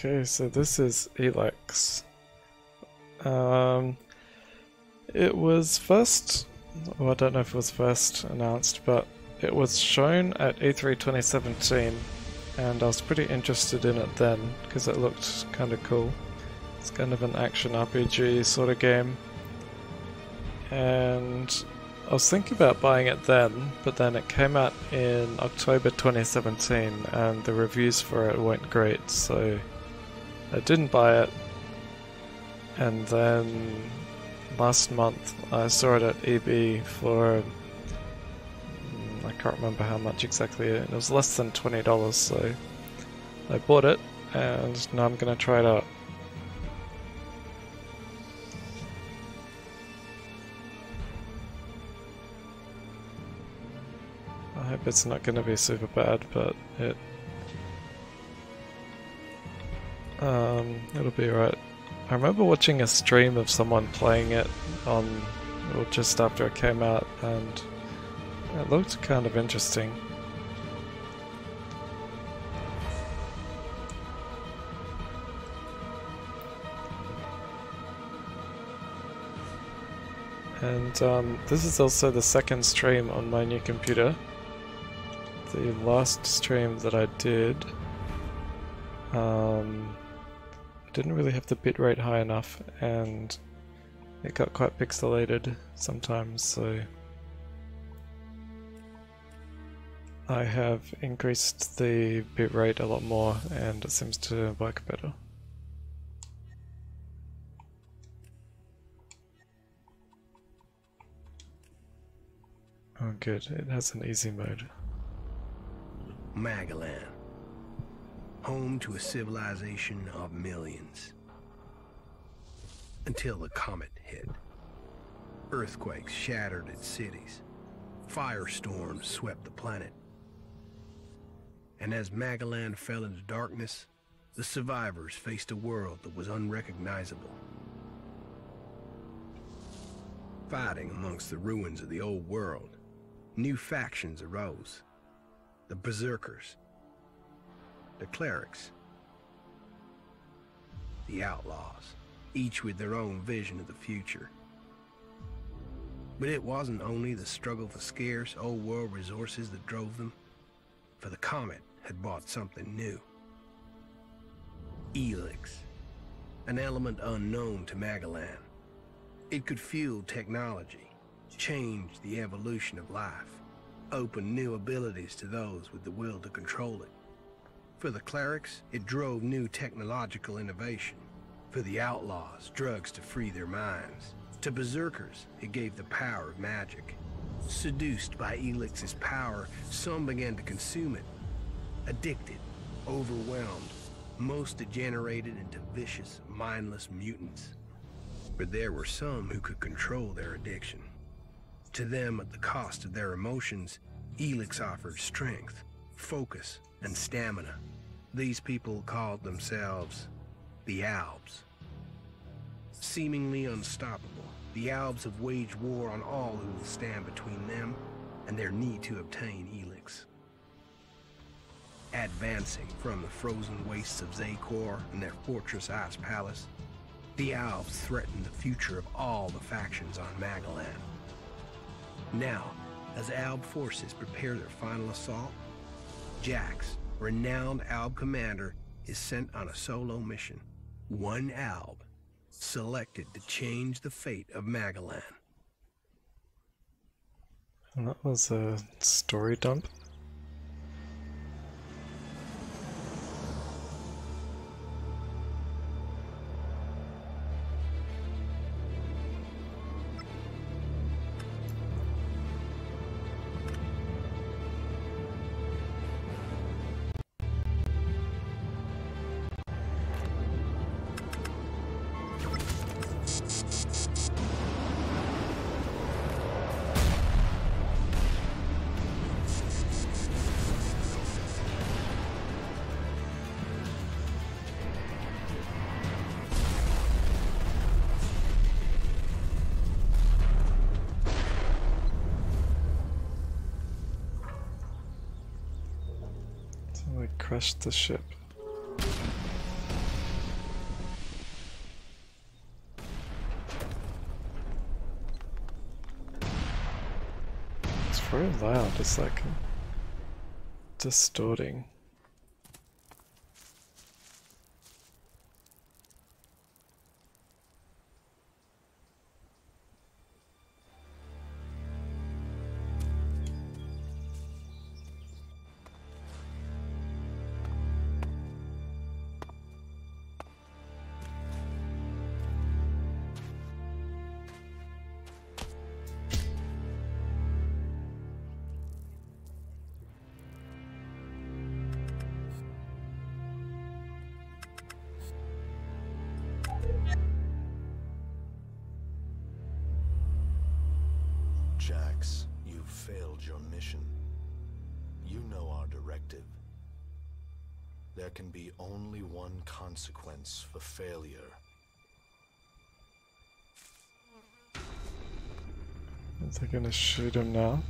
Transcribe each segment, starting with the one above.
Okay, so this is Elex. It was first, well, I don't know if it was first announced, but it was shown at E3 2017, and I was pretty interested in it then because it looked kind of cool. It's kind of an action RPG sort of game, and I was thinking about buying it then, but then it came out in October 2017 and the reviews for it weren't great, so I didn't buy it. And then last month I saw it at EB for, I can't remember how much exactly, it was less than $20, so I bought it and now I'm gonna try it out. I hope it's not gonna be super bad, but it'll be alright. I remember watching a stream of someone playing it or just after it came out, and it looked kind of interesting. And this is also the second stream on my new computer. The last stream that I did, I didn't really have the bitrate high enough and it got quite pixelated sometimes, so I have increased the bitrate a lot more and it seems to work better. Oh good, it has an easy mode. Magalan, home to a civilization of millions. Until the comet hit. Earthquakes shattered its cities. Firestorms swept the planet. And as Magalan fell into darkness, the survivors faced a world that was unrecognizable. Fighting amongst the ruins of the old world, new factions arose. The Berserkers, the Clerics, the Outlaws, each with their own vision of the future. But it wasn't only the struggle for scarce old world resources that drove them, for the comet had brought something new. Elex, an element unknown to Magalan. It could fuel technology, change the evolution of life, open new abilities to those with the will to control it. For the clerics, it drove new technological innovation. For the outlaws, drugs to free their minds. To berserkers, it gave the power of magic. Seduced by Elix's power, some began to consume it. Addicted, overwhelmed, most degenerated into vicious, mindless mutants. But there were some who could control their addiction. To them, at the cost of their emotions, Elex offered strength, focus, and stamina. These people called themselves the Albs. Seemingly unstoppable, the Albs have waged war on all who will stand between them and their need to obtain Elex. Advancing from the frozen wastes of Zakor and their fortress Ice Palace, the Albs threaten the future of all the factions on Magalan. Now, as Alb forces prepare their final assault, Jax, renowned Alb commander, is sent on a solo mission. One Alb, selected to change the fate of Magalan. And that was a story dump. So I crashed the ship. very loud, it's like distorting. Jax, you've failed your mission. You know our directive. There can be only one consequence for failure. Are they gonna shoot him now?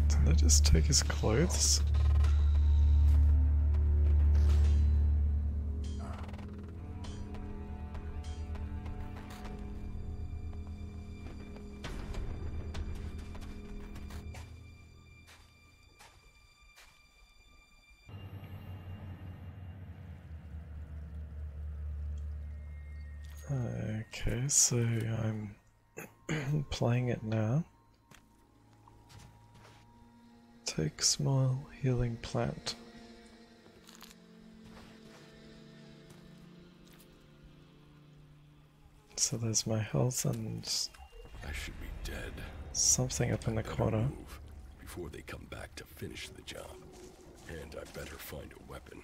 Did they just take his clothes? Okay, so I'm playing it now. Take small healing plant. So there's my health and I should be dead. something up in the Better corner. move before they come back to finish the job. And I better find a weapon.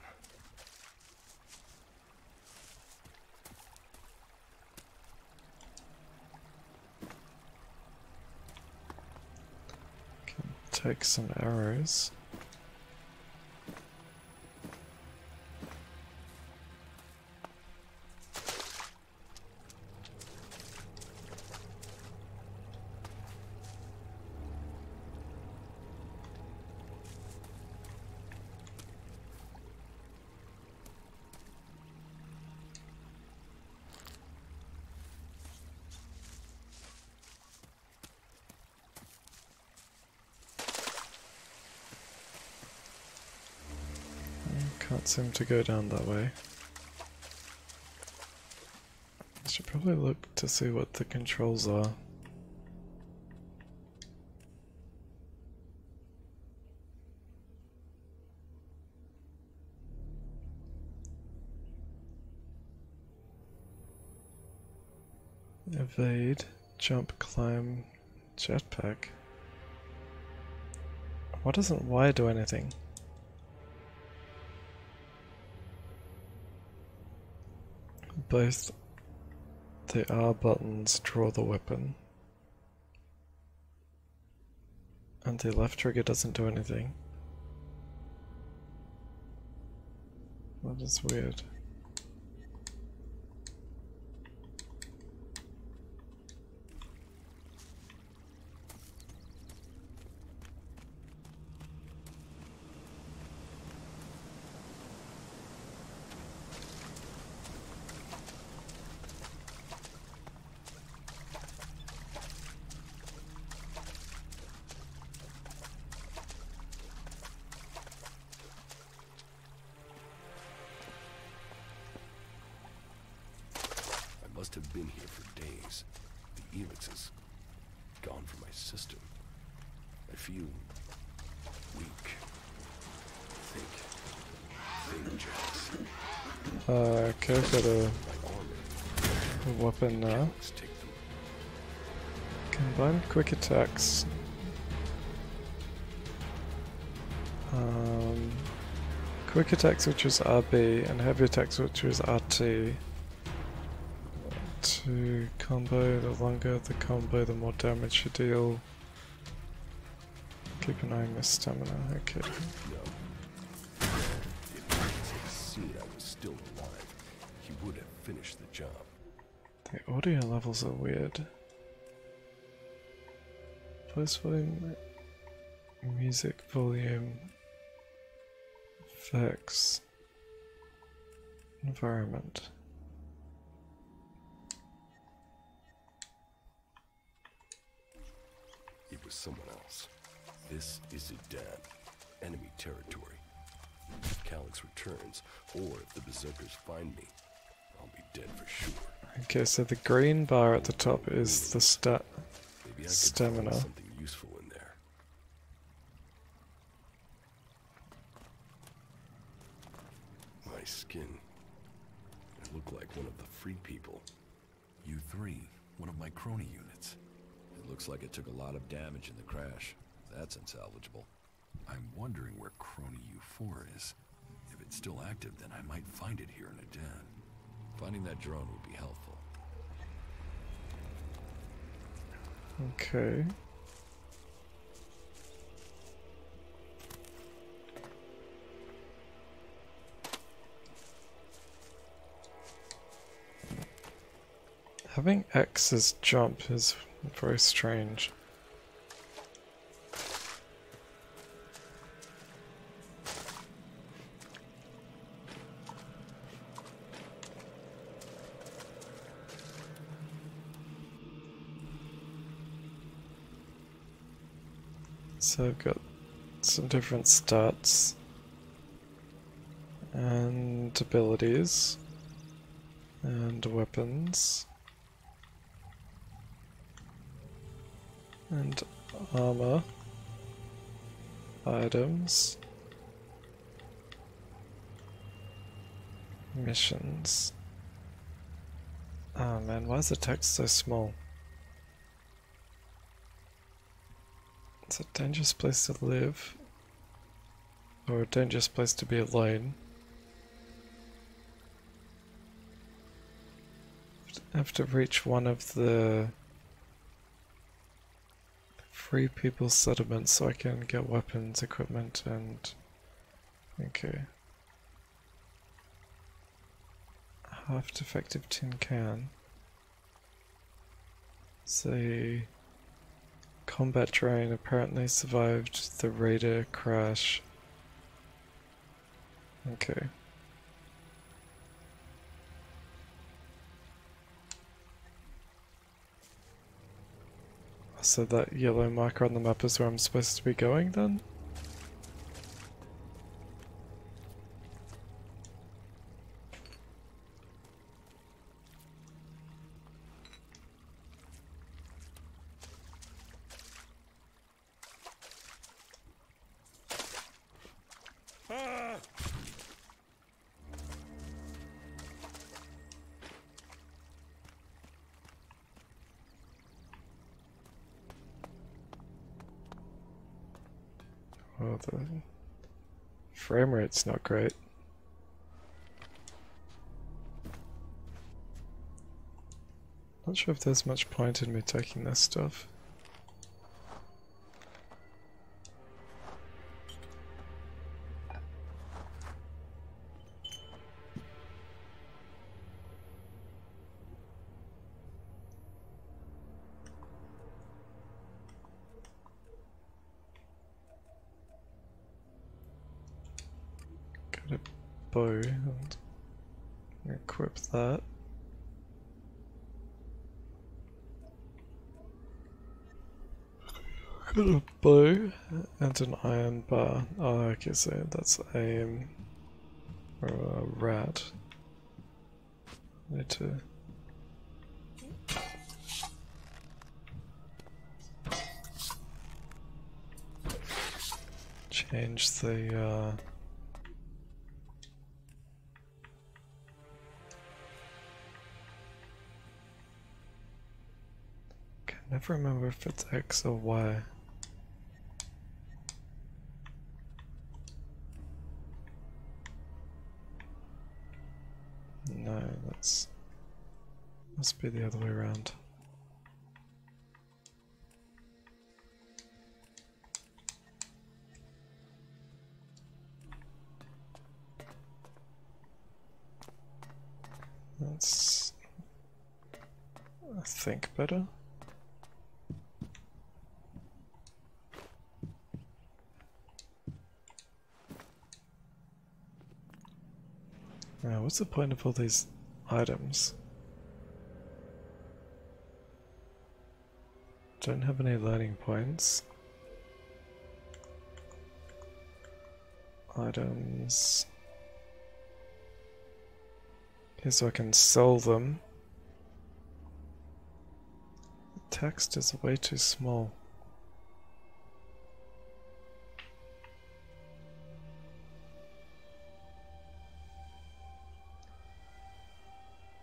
Can take some arrows. Can't seem to go down that way. I should probably look to see what the controls are. Evade, jump, climb, jetpack. Why doesn't Y do anything? Both the R buttons draw the weapon, and the left trigger doesn't do anything. That is weird. I must have been here for days. The Elex is gone from my system. I feel weak. Think, Jax. Okay, I've got a My armor. weapon now. Let's take them. Combine quick attacks. Quick attacks, which is RB, and heavy attacks, which is RT. to combo. The longer the combo, the more damage you deal. Keep an eye on your stamina. Okay. No. If he had seen I was still alive, he would have finished the job. The audio levels are weird. Voice volume, music volume, effects, environment. It was someone else. This is Idan, enemy territory. If Calyx returns, or if the Berserkers find me, I'll be dead for sure. Okay, so the green bar at the top is the Maybe I could stamina. find something useful in there. My skin. I look like one of the free people. U3, one of my crony units. It looks like it took a lot of damage in the crash. That's unsalvageable. I'm wondering where crony U4 is. If it's still active, then I might find it here in Adan. Finding that drone would be helpful. Okay. Having X as jump is very strange. So I've got some different stats and abilities and weapons and armor items, missions. Oh man, why is the text so small? It's a dangerous place to live, or a dangerous place to be alone. I have to reach one of the free people's settlements so I can get weapons, equipment, and... okay. Half defective tin can. Say... combat drone apparently survived the raider crash. Okay. So that yellow marker on the map is where I'm supposed to be going then? Oh, the frame rate's not great. Not sure if there's much point in me taking this stuff. Got a bow and equip that. Got a bow and an iron bar. Oh, okay, so that's aim or a rat. Need to change the can never remember if it's X or Y. No, that's Must be the other way around. That's, I think, better. Now, what's the point of all these items? Don't have any learning points. Items. Okay, so I can sell them. The text is way too small.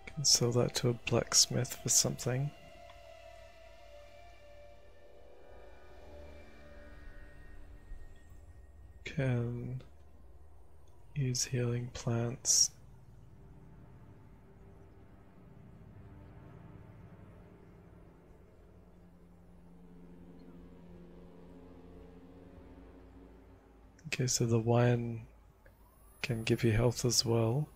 Can sell that to a blacksmith for something. Can use healing plants. Okay, so the wine can give you health as well.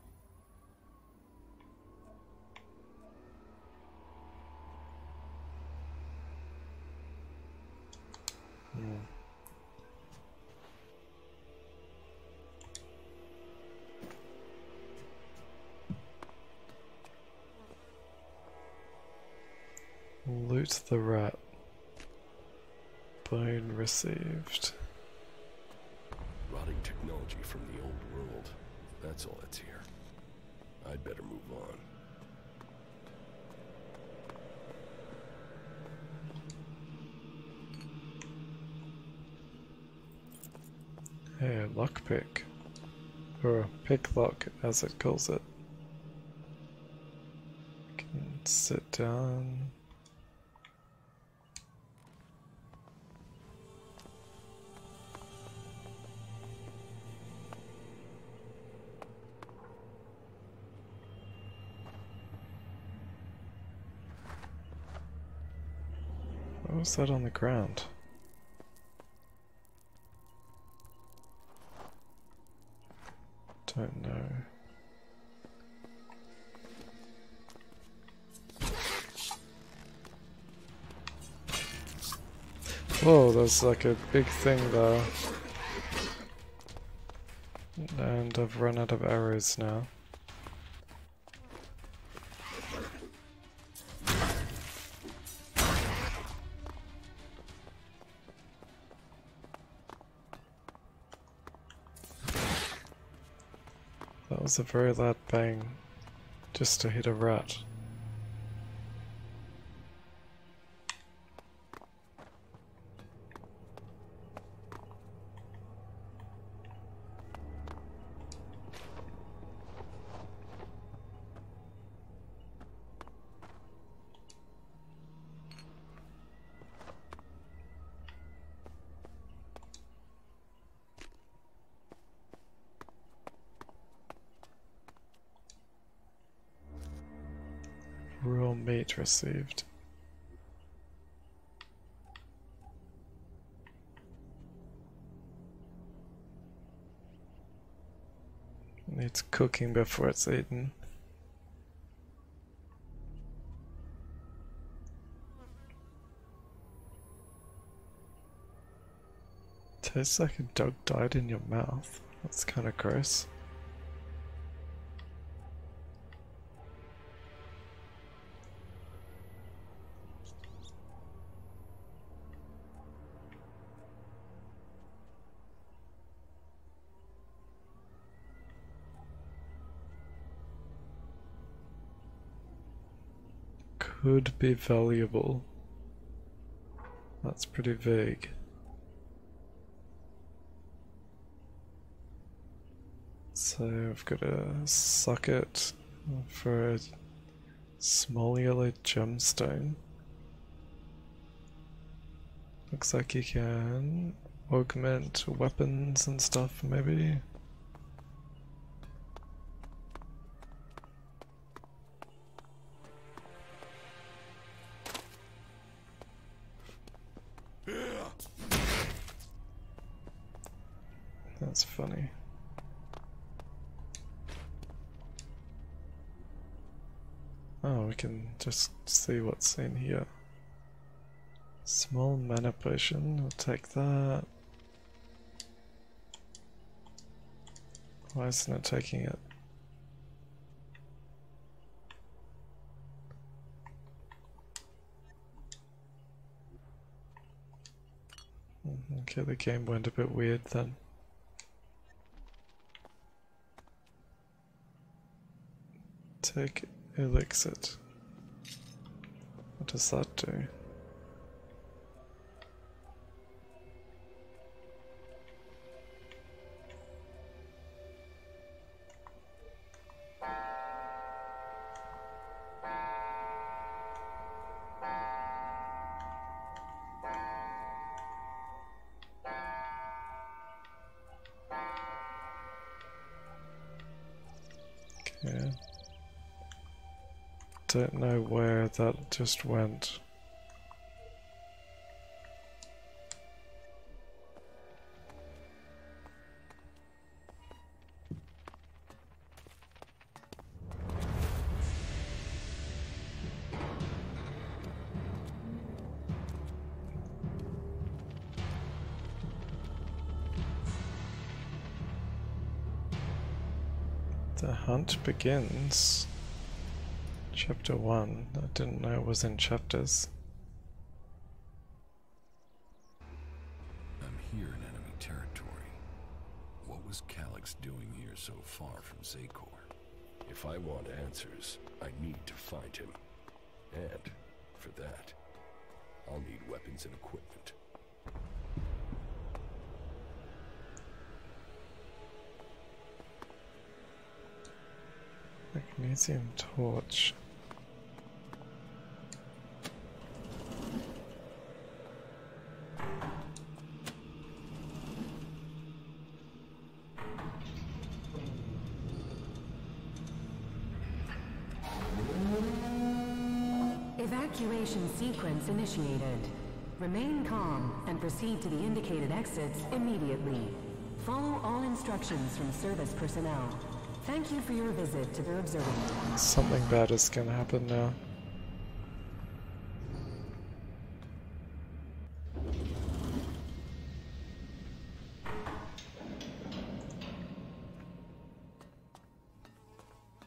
Loot the rat. Bone received. Rotting technology from the old world. That's all that's here. I'd better move on. Hey, a lockpick. Or pick lock, as it calls it. Can sit down. What was that on the ground? Don't know. Whoa, there's like a big thing there. And I've run out of arrows now. That was a very loud bang, just to hit a rat. Raw meat received. Needs cooking before it's eaten. Tastes like a dog died in your mouth. That's kind of gross. Could be valuable. That's pretty vague. So I've got a socket for a small yellow gemstone. Looks like you can augment weapons and stuff, maybe. That's funny. Oh, we can just see what's in here. Small mana potion, I'll take that. Why isn't it taking it? Okay, the game went a bit weird then. Take Elex. What does that do? Okay. Don't know where that just went. The hunt begins. Chapter 1. I didn't know it was in chapters. I'm here in enemy territory. What was Elex doing here so far from Zakor? If I want answers, I need to find him. And, for that, I'll need weapons and equipment. Magnesium torch. Evacuation sequence initiated. Remain calm and proceed to the indicated exits immediately. Follow all instructions from service personnel. Thank you for your visit to the observatory. Something bad is gonna happen now.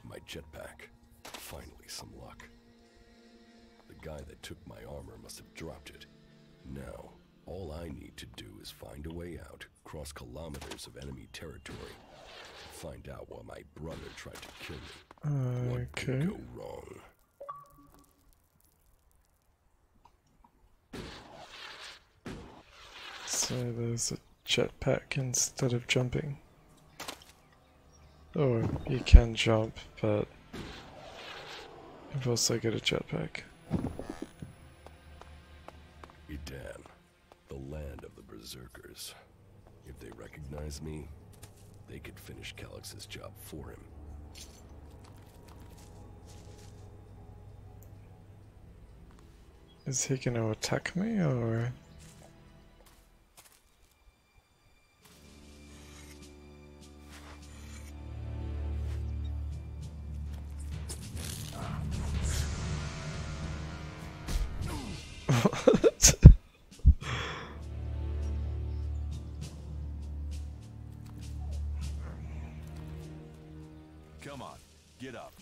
My jetpack. Finally, some luck. The guy that took my armor must have dropped it. Now, all I need to do is find a way out, cross kilometers of enemy territory, find out why my brother tried to kill me. What could go wrong? So there's a jetpack instead of jumping. Or you can jump, but you've also got a jetpack. Edan, the land of the Berserkers. If they recognize me, they could finish Calix's job for him. Is he gonna attack me, or...? What? Come on, get up.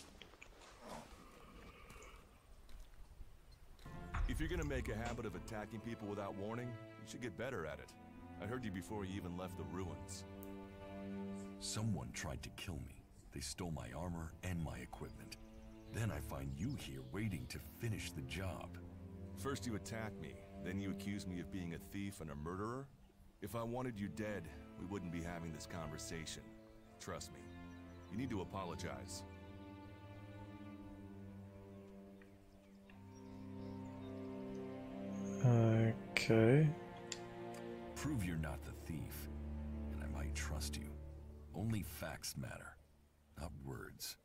If you're gonna make a habit of attacking people without warning, you should get better at it. I heard you before you even left the ruins. Someone tried to kill me. They stole my armor and my equipment. Then I find you here waiting to finish the job. First you attack me, then you accuse me of being a thief and a murderer? If I wanted you dead, we wouldn't be having this conversation. Trust me. You need to apologize. Okay. Prove you're not the thief, and I might trust you. Only facts matter, not words.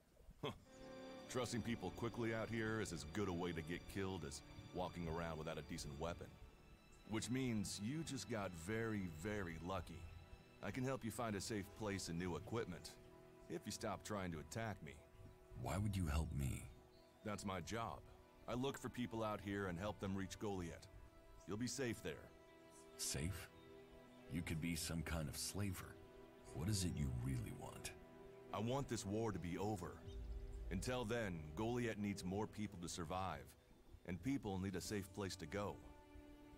Trusting people quickly out here is as good a way to get killed as walking around without a decent weapon. Which means you just got very, very lucky. I can help you find a safe place and new equipment, if you stop trying to attack me. Why would you help me? That's my job. I look for people out here and help them reach Goliath. You'll be safe there. Safe? You could be some kind of slaver. What is it you really want? I want this war to be over. Until then, Goliath needs more people to survive, and people need a safe place to go.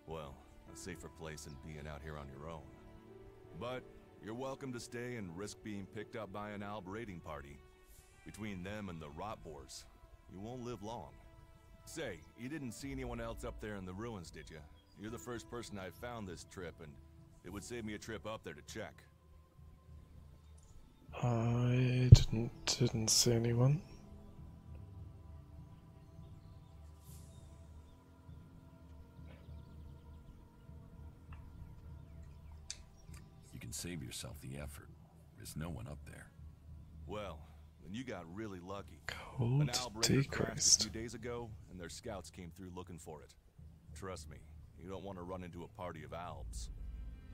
Well, a safer place than being out here on your own. But you're welcome to stay and risk being picked up by an Alb raiding party. Between them and the rot boars, you won't live long. Say, you didn't see anyone else up there in the ruins, did you? You're the first person I've found this trip, and it would save me a trip up there to check. I didn't see anyone. You can save yourself the effort. There's no one up there. Well, then you got really lucky. Cold An Alb raider crashed a decreased. few days ago, and their scouts came through looking for it. Trust me, you don't want to run into a party of Albs.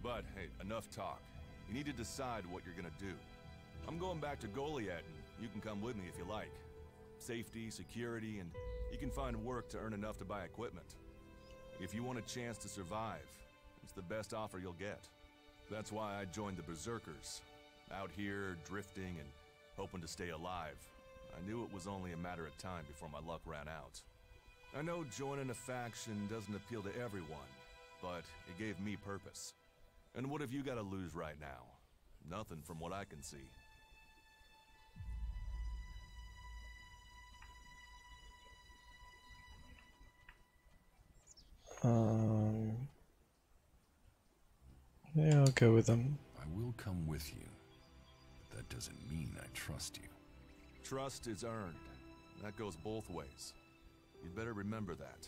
But hey, enough talk. You need to decide what you're gonna do. I'm going back to Goliath, and you can come with me if you like. Safety, security, and you can find work to earn enough to buy equipment. If you want a chance to survive, it's the best offer you'll get. That's why I joined the Berserkers. Out here, drifting and hoping to stay alive. I knew it was only a matter of time before my luck ran out. I know joining a faction doesn't appeal to everyone, but it gave me purpose. And what have you got to lose right now? Nothing from what I can see. Yeah, I'll go with them. I will come with you. But that doesn't mean I trust you. Trust is earned. That goes both ways. You'd better remember that.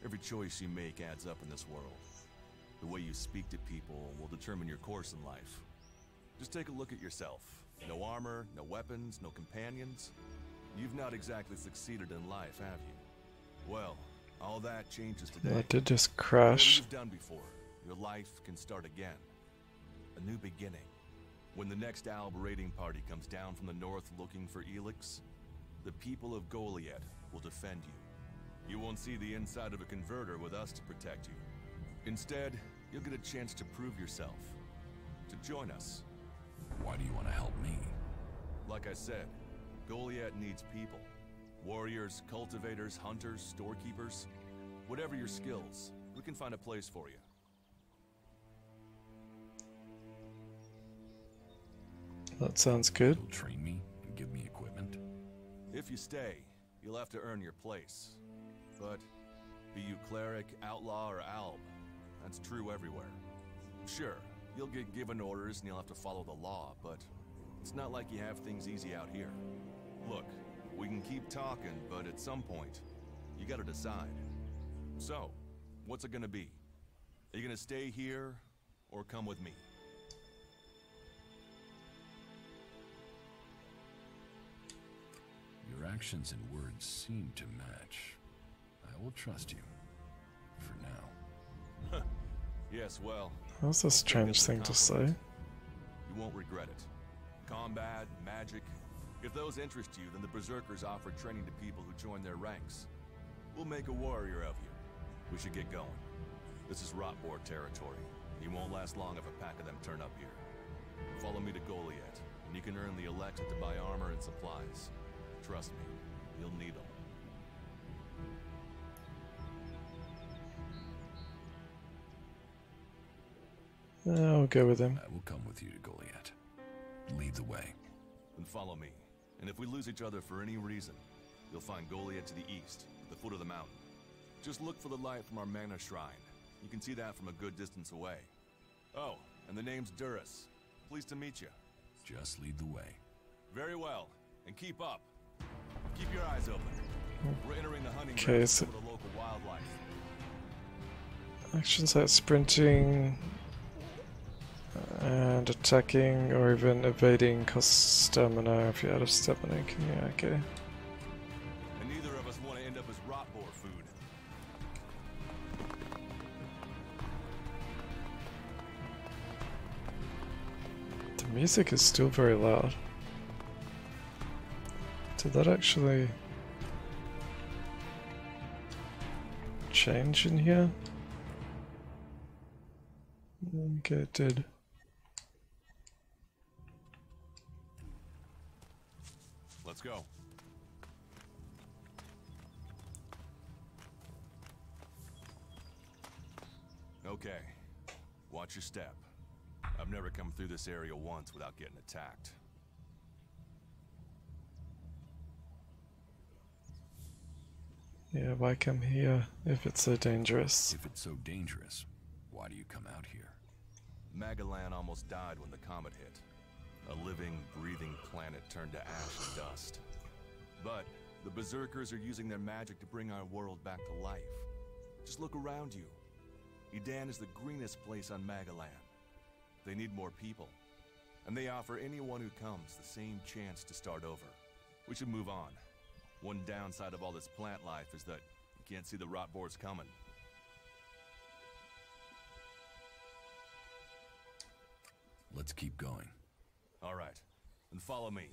Every choice you make adds up in this world. The way you speak to people will determine your course in life. Just take a look at yourself. No armor, no weapons, no companions. You've not exactly succeeded in life, have you? Well, all that changes today. I did just Whatever crash. you've done before, your life can start again. A new beginning. When the next Alb raiding party comes down from the north looking for Elex, the people of Goliath will defend you. You won't see the inside of a converter with us to protect you. Instead, you'll get a chance to prove yourself. To join us. Why do you want to help me? Like I said, Goliath needs people. Warriors, cultivators, hunters, storekeepers. Whatever your skills, we can find a place for you. That sounds good. You'll train me and give me equipment? If you stay, you'll have to earn your place. But be you cleric, outlaw, or alb, that's true everywhere. Sure, you'll get given orders and you'll have to follow the law, but it's not like you have things easy out here. Look, we can keep talking, but at some point, you gotta decide. So, what's it gonna be? Are you gonna stay here, or come with me? Your actions and words seem to match. I will trust you. For now. Yes, well, That's a strange thing to say. you won't regret it. Combat, magic. If those interest you, then the Berserkers offer training to people who join their ranks. We'll make a warrior of you. We should get going. This is Rotboar territory. You won't last long if a pack of them turn up here. Follow me to Goliath, and you can earn the Elex to buy armor and supplies. Trust me, you'll need them. I'll go with him. I will come with you to Goliath. Lead the way. Then follow me. And if we lose each other for any reason, you'll find Goliath to the east, at the foot of the mountain. Just look for the light from our mana shrine. You can see that from a good distance away. Oh, and the name's Duras. Pleased to meet you. Just lead the way. Very well, and keep up. Keep your eyes open. We're entering the hunting Okay, grounds of so- some of the local wildlife. Actions like sprinting and attacking or even evading costs stamina if you're out of stamina. Yeah, okay. And neither of us want to end up as Rotboar food. music is still very loud. Did that actually change in here? Okay, it did. Let's go. Okay. Watch your step. I've never come through this area once without getting attacked. Yeah, why come here if it's so dangerous? If it's so dangerous, why do you come out here? Magalan almost died when the comet hit. A living, breathing planet turned to ash and dust. But the Berserkers are using their magic to bring our world back to life. Just look around you. Edan is the greenest place on Magalan. They need more people. And they offer anyone who comes the same chance to start over. We should move on. One downside of all this plant life is that you can't see the rot boars coming. Let's keep going. All right, then follow me.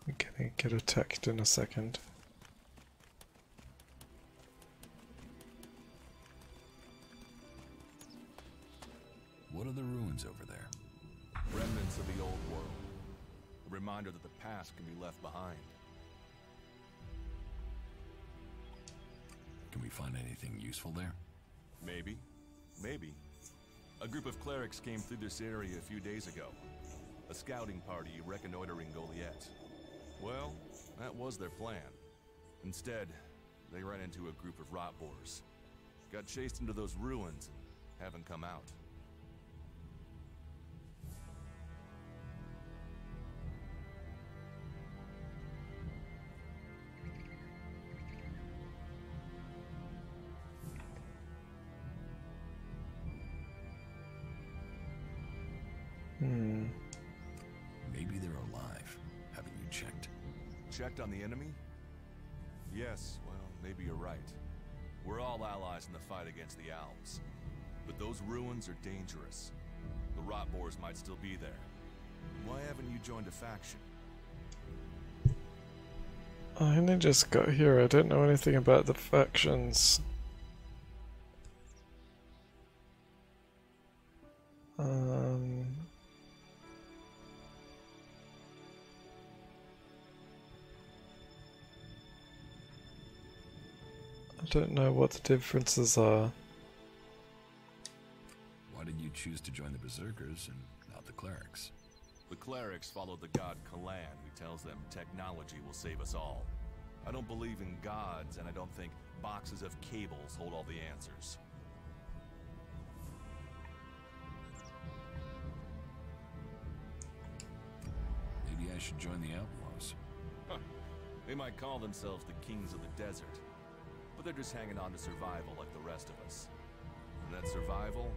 I'm gonna get attacked in a second. What are the ruins over there? Remnants of the old world. A reminder that the past can be left behind. Can we find anything useful there? Maybe. Maybe. A group of clerics came through this area a few days ago. A scouting party reconnoitering Goliath. Well, that was their plan. Instead, they ran into a group of rot boars. Got chased into those ruins and haven't come out. Maybe they're alive. Haven't you checked? Checked on the enemy? Yes, well, maybe you're right. We're all allies in the fight against the Alps. But those ruins are dangerous. The rot boars might still be there. Why haven't you joined a faction? I only just got here, I don't know anything about the factions. I don't know what the differences are. Why did you choose to join the Berserkers and not the clerics? The clerics follow the god Kalan, who tells them technology will save us all. I don't believe in gods, and I don't think boxes of cables hold all the answers. Maybe I should join the Outlaws. Huh. They might call themselves the kings of the desert, but they're just hanging on to survival like the rest of us. And that survival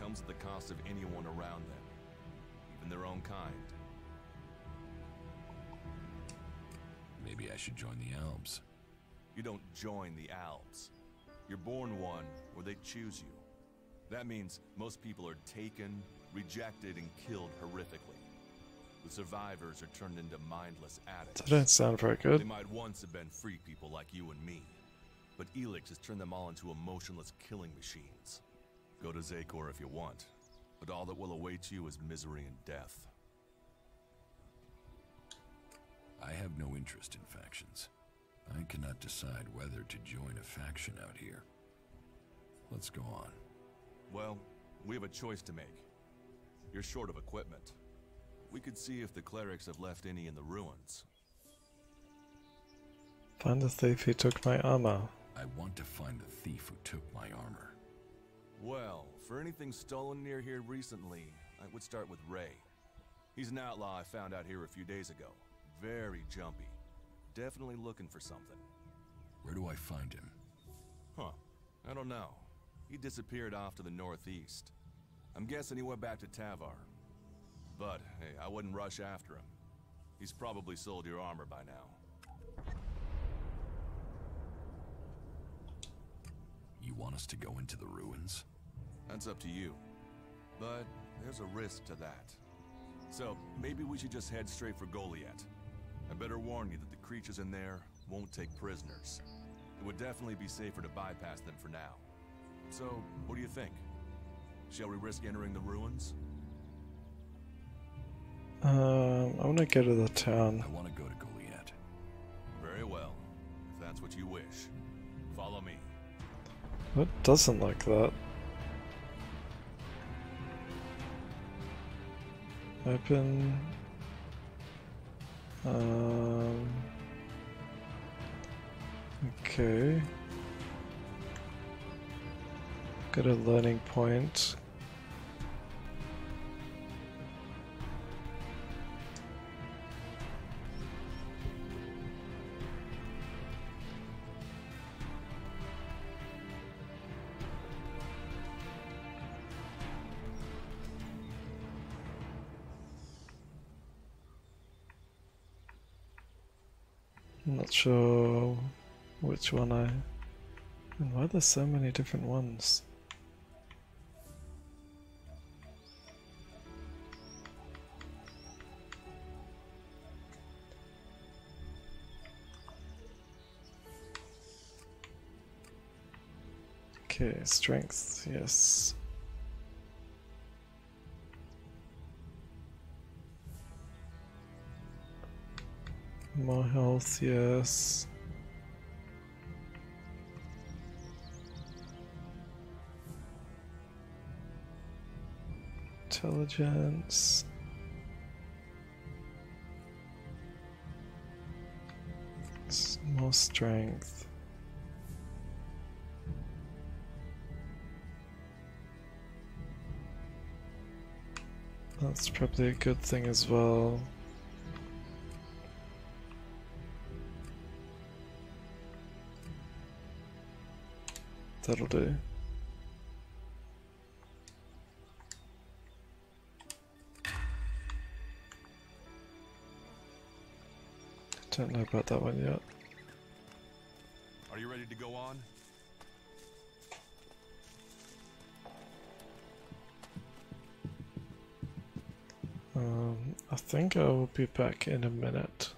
comes at the cost of anyone around them, even their own kind. Maybe I should join the Alps. You don't join the Alps. You're born one, or they choose you. That means most people are taken, rejected, and killed horrifically. The survivors are turned into mindless addicts. That don't sound very good. They might once have been free people like you and me, but Elex has turned them all into emotionless killing machines. Go to Zakor if you want, but all that will await you is misery and death. I have no interest in factions. I cannot decide whether to join a faction out here. Let's go on. Well, we have a choice to make. You're short of equipment. We could see if the clerics have left any in the ruins. Find the thief who took my armor. I want to find the thief who took my armor. Well, for anything stolen near here recently, I would start with Ray. He's an outlaw I found out here a few days ago. Very jumpy. Definitely looking for something. Where do I find him? Huh. I don't know. He disappeared off to the northeast. I'm guessing he went back to Tavar. But, hey, I wouldn't rush after him. He's probably sold your armor by now. You want us to go into the ruins? That's up to you. But there's a risk to that. So, maybe we should just head straight for Goliath. I better warn you that the creatures in there won't take prisoners. It would definitely be safer to bypass them for now. So, what do you think? Shall we risk entering the ruins? I want to go to the town. I want to go to Goliath. Very well. If that's what you wish. Follow me. What doesn't like that? Open. Okay. Got a learning point. I'm not sure which one and why there's so many different ones. Okay, strength, yes. More health, yes. Intelligence. More strength. That's probably a good thing as well. That'll do. Don't know about that one yet. Are you ready to go on? I think I will be back in a minute.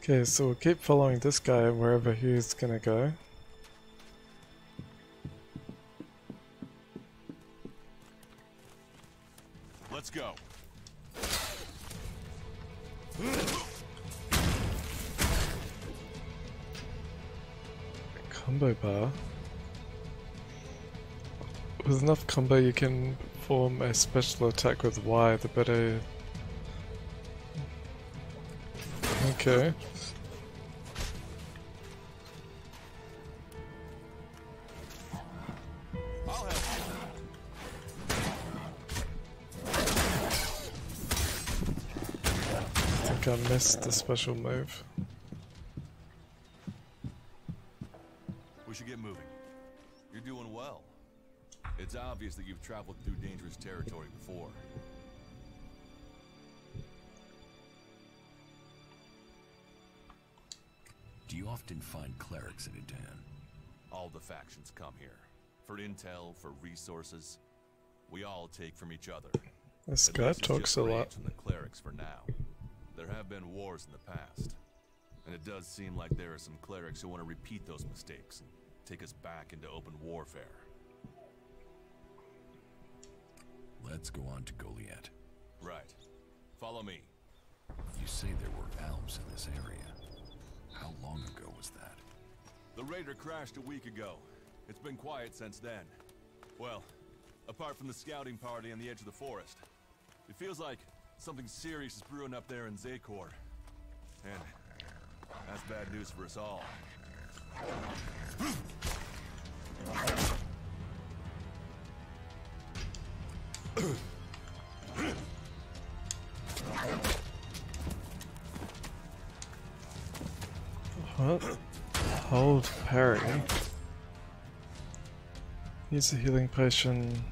Okay, so we'll keep following this guy wherever he's gonna go. Let's go. Combo bar. With enough combo you can form a special attack with Y, the better... Okay. I'll help I think I missed the special move. We should get moving. You're doing well. It's obvious that you've traveled through dangerous territory before. Do you often find clerics in Edan? All the factions come here. For intel, for resources. We all take from each other. This At guy least it's talks just a Rage lot. and the clerics for now. There have been wars in the past. And it does seem like there are some clerics who want to repeat those mistakes and take us back into open warfare. Let's go on to Goliath. Right. Follow me. You say there were elves in this area. How long ago was that? The raider crashed a week ago. It's been quiet since then. Well, apart from the scouting party on the edge of the forest. It feels like something serious is brewing up there in Zakor. And that's bad news for us all. What? Hold parry. Use a healing potion.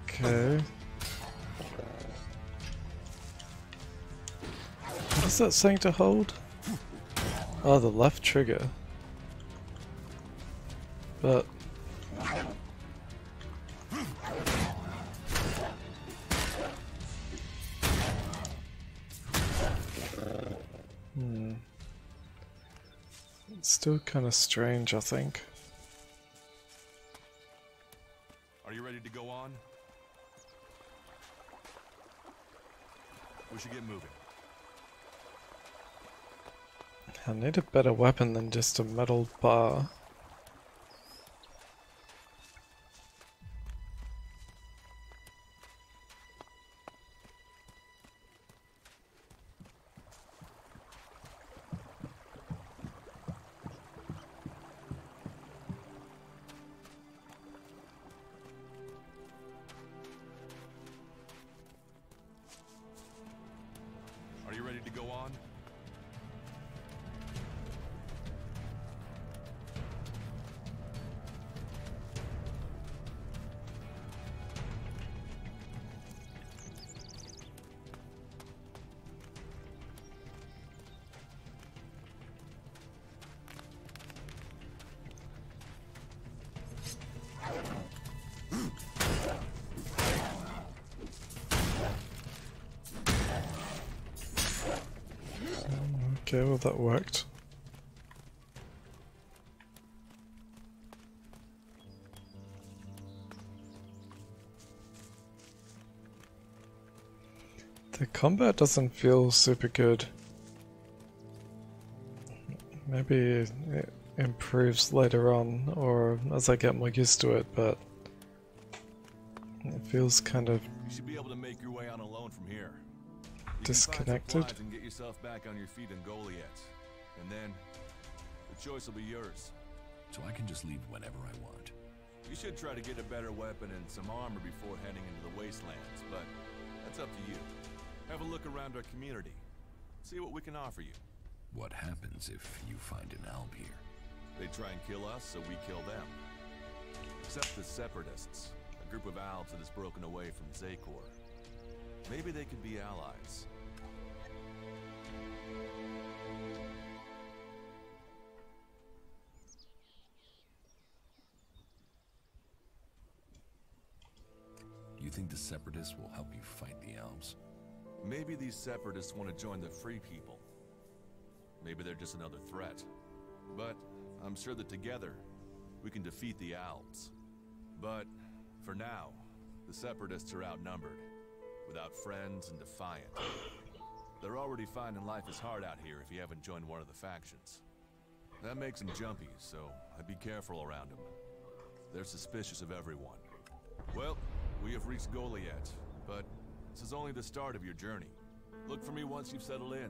Okay. What is that saying to hold? Oh, the left trigger. But... It's still kind of strange, I think. Are you ready to go on? We should get moving. I need a better weapon than just a metal bar. Are you ready to go on? Okay, well that worked. The combat doesn't feel super good. Maybe it improves later on, or as I get more used to it, but it feels kind of You should be able to make your way on alone from here. You disconnected. Can find supplies and get yourself back on your feet in Goliath. And then, the choice will be yours. So I can just leave whenever I want. You should try to get a better weapon and some armor before heading into the wastelands, but that's up to you. Have a look around our community. See what we can offer you. What happens if you find an alb here? They try and kill us, so we kill them. Except the Separatists, a group of Albs that has broken away from Zakor. Maybe they could be allies. You think the Separatists will help you fight the elves? Maybe these Separatists want to join the Free People. Maybe they're just another threat. But I'm sure that together, we can defeat the Alps. But for now, the Separatists are outnumbered, without friends and defiant. They're already finding life is hard out here if you haven't joined one of the factions. That makes them jumpy, so I'd be careful around them. They're suspicious of everyone. Well, we have reached Goliath, but this is only the start of your journey. Look for me once you've settled in.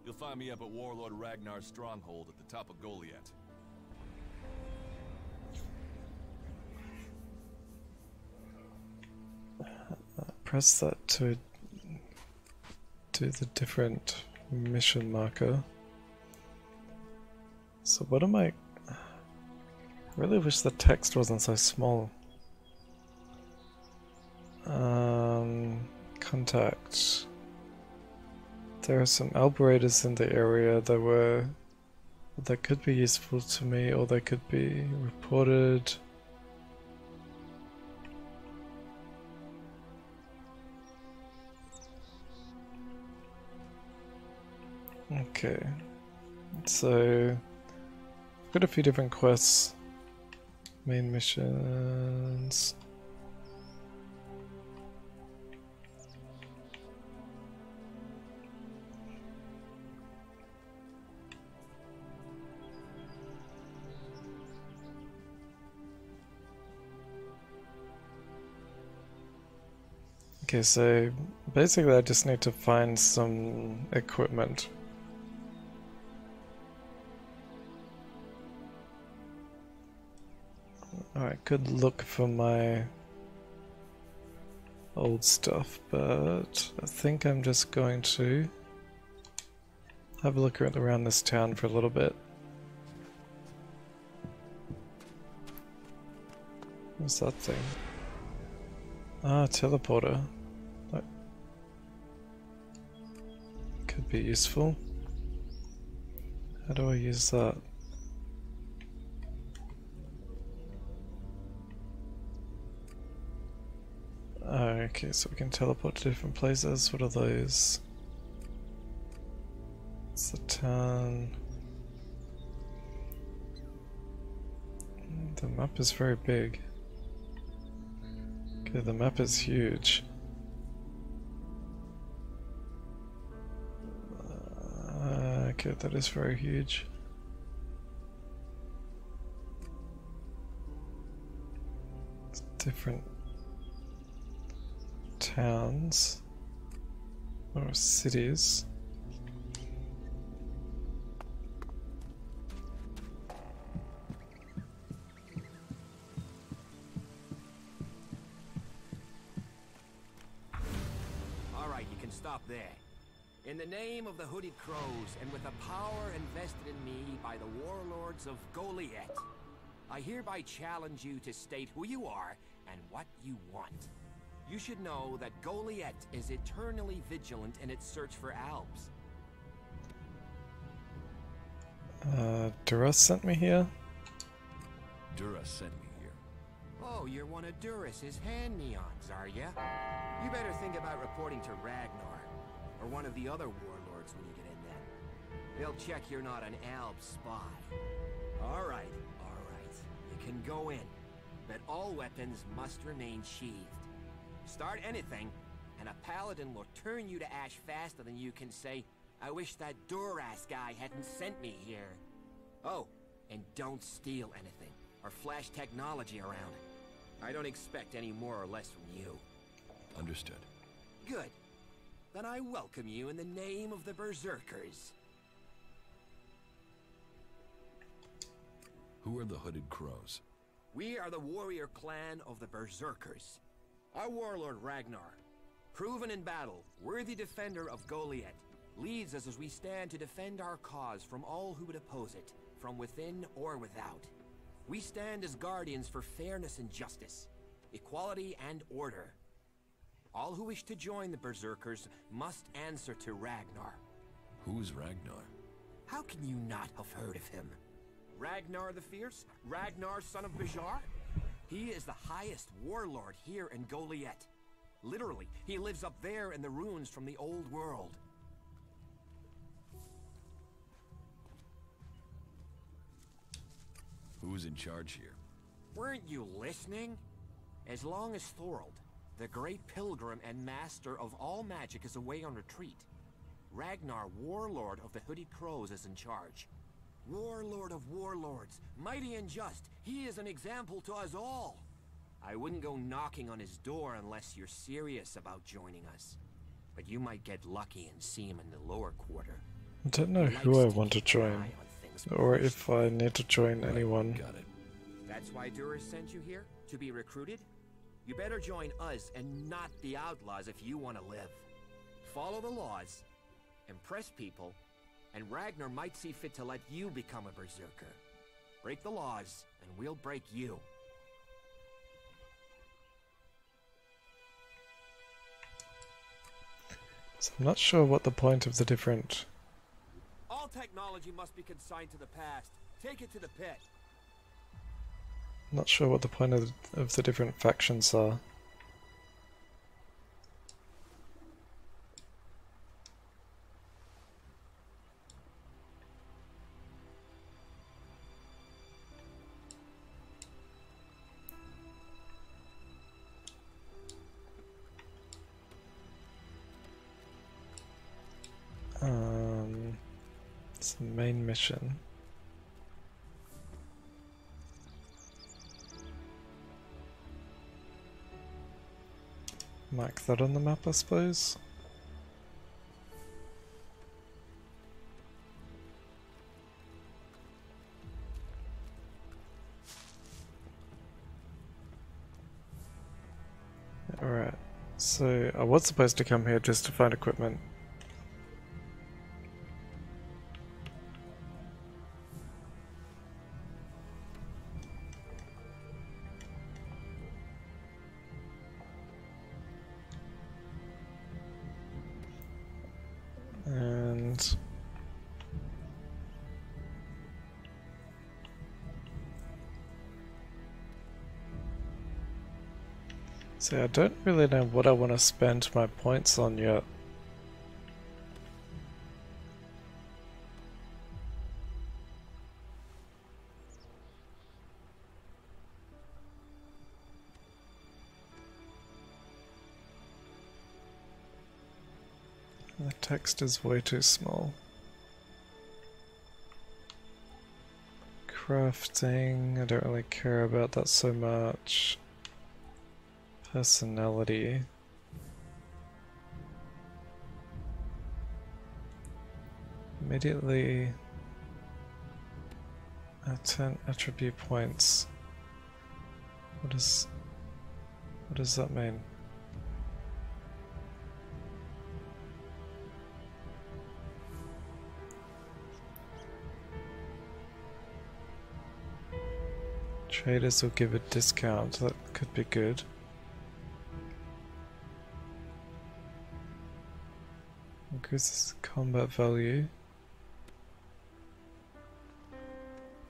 You'll find me up at Warlord Ragnar's stronghold at the top of Goliath. Press that to do the different mission marker. So what am I really wish the text wasn't so small. Contact. There are some alburetors in the area that could be useful to me, or they could be reported. Okay, so I've got a few different quests, main missions. Okay, so basically I just need to find some equipment. I could look for my old stuff, but I think I'm just going to have a look around this town for a little bit. What's that thing? Ah, teleporter. That could be useful. How do I use that? Okay, so we can teleport to different places. What are those? It's the town. The map is very big. Okay, the map is huge. Okay, that is very huge. It's different towns or cities. All right, you can stop there. In the name of the Hooded Crows and with the power invested in me by the warlords of Goliath, I hereby challenge you to state who you are and what you want. You should know that Goliath is eternally vigilant in its search for Alps. Duras sent me here? Duras sent me here. Oh, you're one of Duras's hand-me-ons, are ya? You better think about reporting to Ragnar, or one of the other warlords when you get in there. They'll check you're not an Alps spy. All right. You can go in, but all weapons must remain sheathed. Start anything, and a paladin will turn you to ash faster than you can say, I wish that Duras guy hadn't sent me here. Oh, and don't steal anything, or flash technology around. I don't expect any more or less from you. Understood. Good. Then I welcome you in the name of the Berserkers. Who are the Hooded Crows? We are the warrior clan of the Berserkers. Our warlord Ragnar, proven in battle, worthy defender of Goliath, leads us as we stand to defend our cause from all who would oppose it, from within or without. We stand as guardians for fairness and justice, equality and order. All who wish to join the Berserkers must answer to Ragnar. Who is Ragnar? How can you not have heard of him? Ragnar the Fierce? Ragnar son of Bajar? He is the highest warlord here in Goliath. Literally, he lives up there in the ruins from the old world. Who's in charge here? Weren't you listening? As long as Thorold, the great pilgrim and master of all magic, is away on retreat, Ragnar, warlord of the Hooded Crows, is in charge. Warlord of warlords, mighty and just, he is an example to us all. I wouldn't go knocking on his door unless you're serious about joining us. But you might get lucky and see him in the lower quarter. I don't know who I want to join, or if I need to join anyone. Got it. That's why Duras sent you here? To be recruited? You better join us and not the outlaws if you want to live. Follow the laws, impress people, and Ragnar might see fit to let you become a berserker. Break the laws, and we'll break you. So I'm not sure what the point of the different... All technology must be consigned to the past. Take it to the pit. Not sure what the point of the different factions are. It's the main mission. Mark that on the map, I suppose. Alright, so I was supposed to come here just to find equipment. And so I don't really know what I want to spend my points on yet. The text is way too small. Crafting, I don't really care about that so much. Personality. Immediately 10 attribute points. What does that mean? Traders will give a discount, that could be good. Increases combat value.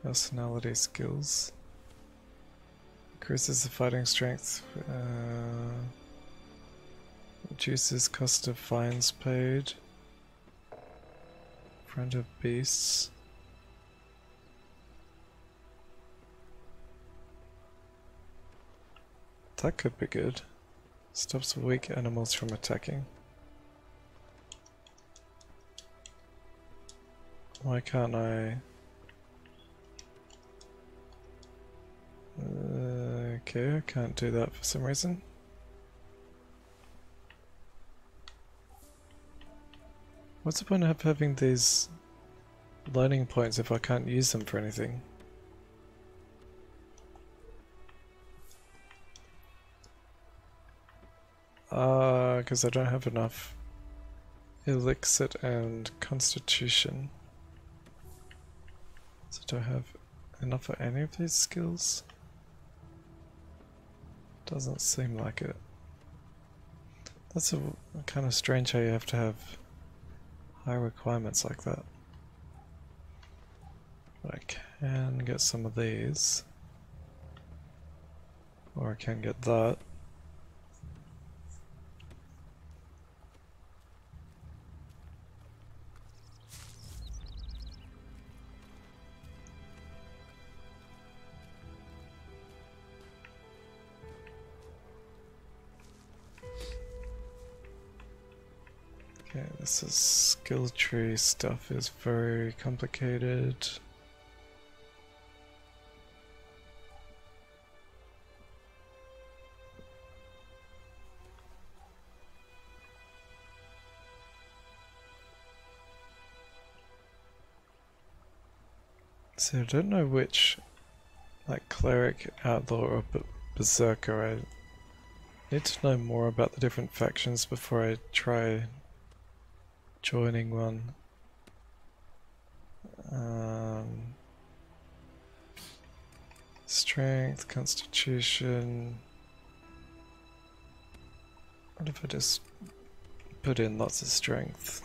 Personality skills. Increases the fighting strength. Reduces cost of fines paid. Friend of beasts. That could be good. Stops weak animals from attacking. Why can't I? Okay, I can't do that for some reason. What's the point of having these learning points if I can't use them for anything? Because I don't have enough elixir and constitution. So do I have enough for any of these skills? Doesn't seem like it. That's a kind of strange how you have to have high requirements like that. But I can get some of these. Or I can get that. Okay, this is skill tree stuff is very complicated. So I don't know which, like, cleric, outlaw, or berserker. I need to know more about the different factions before I try joining one. Strength, constitution. What if I just put in lots of strength?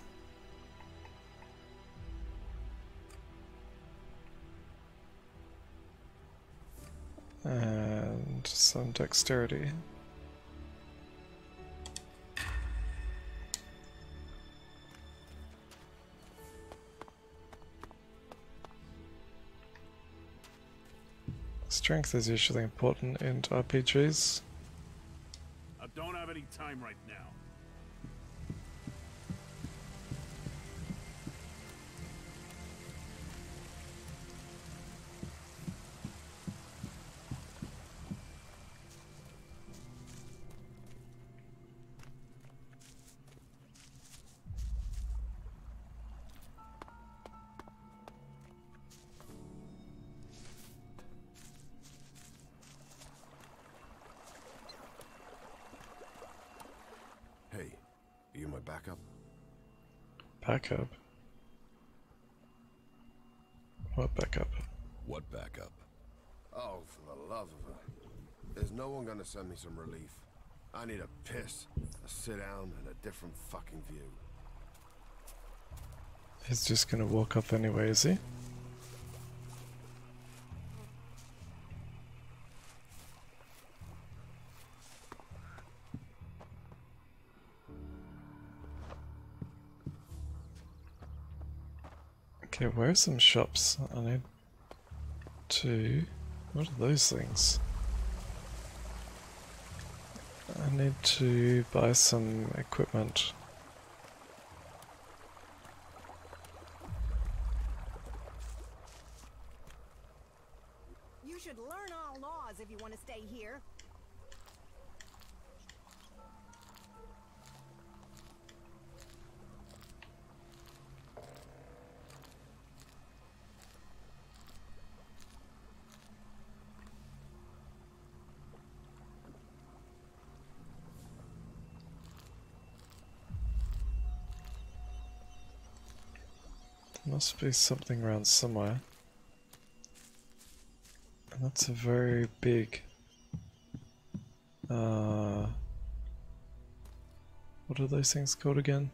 And some dexterity. Strength is usually important in RPGs. I don't have any time right now. Hey, are you my backup? Backup? What backup? What backup? Oh, for the love of her. There's no one gonna send me some relief. I need a piss, a sit down, and a different fucking view. He's just gonna walk off anyway, is he? Okay, where are some shops? I need to... What are those things? I need to buy some equipment. You should learn all laws if you want to stay here. There must be something around somewhere. And that's a very big... what are those things called again?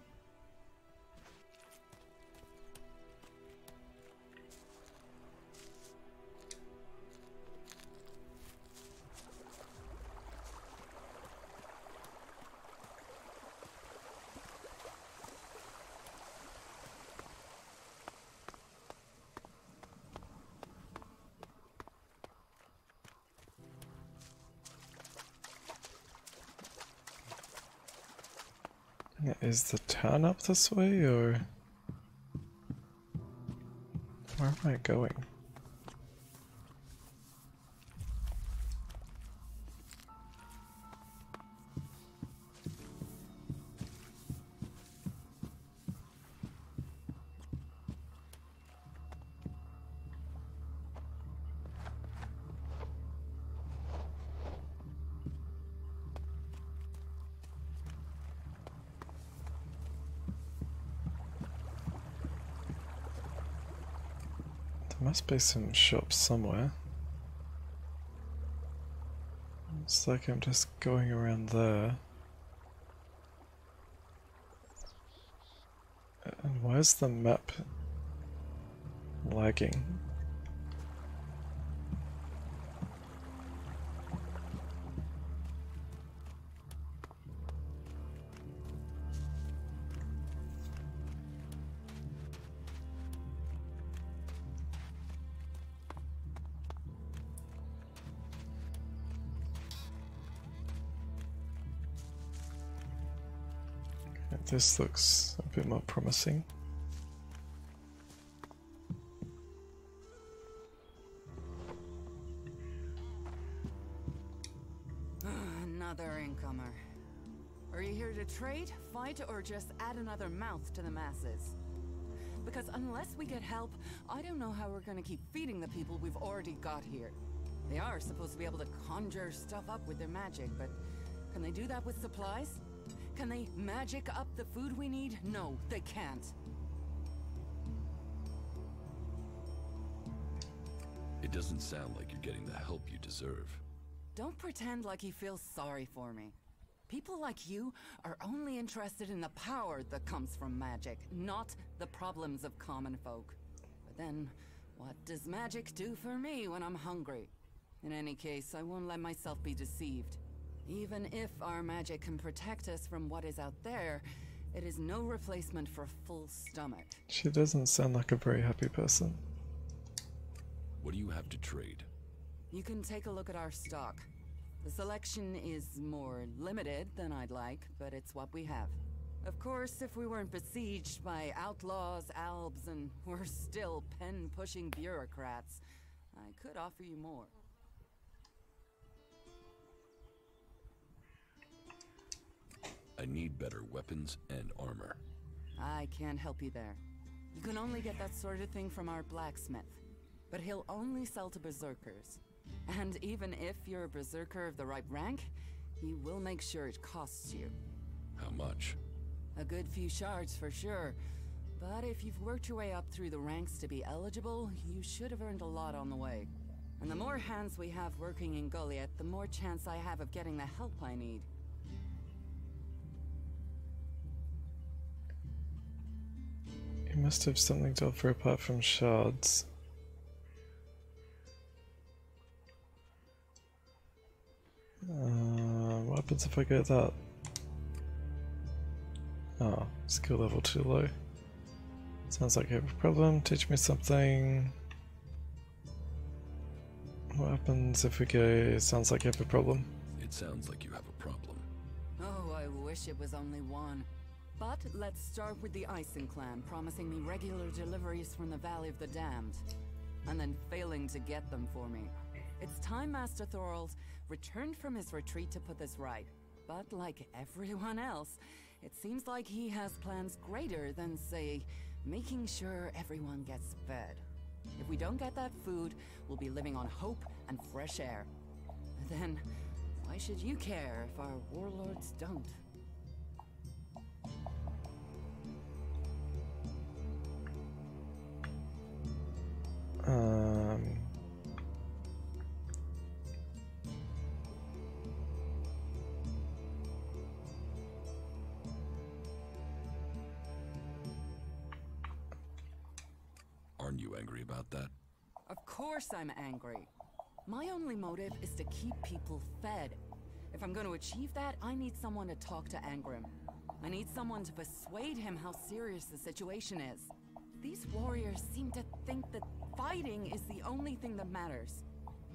Is the town up this way, or where am I going? There must be some shops somewhere. It's like I'm just going around there. And why is the map lagging? This looks a bit more promising. Another incomer. Are you here to trade, fight, or just add another mouth to the masses? Because unless we get help, I don't know how we're gonna keep feeding the people we've already got here. They are supposed to be able to conjure stuff up with their magic, but can they do that with supplies? Can they magic up the food we need? No, they can't. It doesn't sound like you're getting the help you deserve. Don't pretend like you feel sorry for me. People like you are only interested in the power that comes from magic, not the problems of common folk. But then, what does magic do for me when I'm hungry? In any case, I won't let myself be deceived. Even if our magic can protect us from what is out there, it is no replacement for a full stomach. She doesn't sound like a very happy person. What do you have to trade? You can take a look at our stock. The selection is more limited than I'd like, but it's what we have. Of course, if we weren't besieged by outlaws, albs, and we're still pen-pushing bureaucrats, I could offer you more. I need better weapons and armor. I can't help you there. You can only get that sort of thing from our blacksmith. But he'll only sell to berserkers. And even if you're a berserker of the right rank, he will make sure it costs you. How much? A good few shards for sure. But if you've worked your way up through the ranks to be eligible, you should have earned a lot on the way. And the more hands we have working in Goliath, the more chance I have of getting the help I need. You must have something to offer apart from shards. What happens if I get that? Oh, skill level too low. Sounds like you have a problem. Teach me something. What happens if we go, sounds like you have a problem? It sounds like you have a problem. Oh, I wish it was only one. But let's start with the Ison clan promising me regular deliveries from the Valley of the Damned, and then failing to get them for me. It's time Master Thorald returned from his retreat to put this right. But like everyone else, it seems like he has plans greater than, say, making sure everyone gets fed. If we don't get that food, we'll be living on hope and fresh air. Then, why should you care if our warlords don't? Aren't you angry about that? Of course I'm angry. My only motive is to keep people fed. If I'm going to achieve that, I need someone to talk to Angrim. I need someone to persuade him how serious the situation is. These warriors seem to think that fighting is the only thing that matters.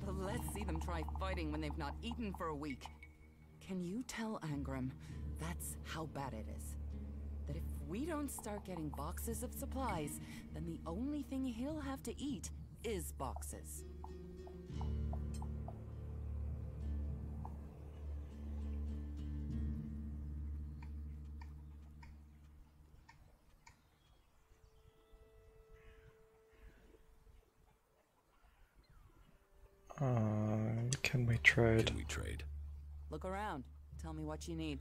But let's see them try fighting when they've not eaten for a week. Can you tell Angrim that's how bad it is? That if we don't start getting boxes of supplies, then the only thing he'll have to eat is boxes. Can we trade? Can we trade? Look around. Tell me what you need.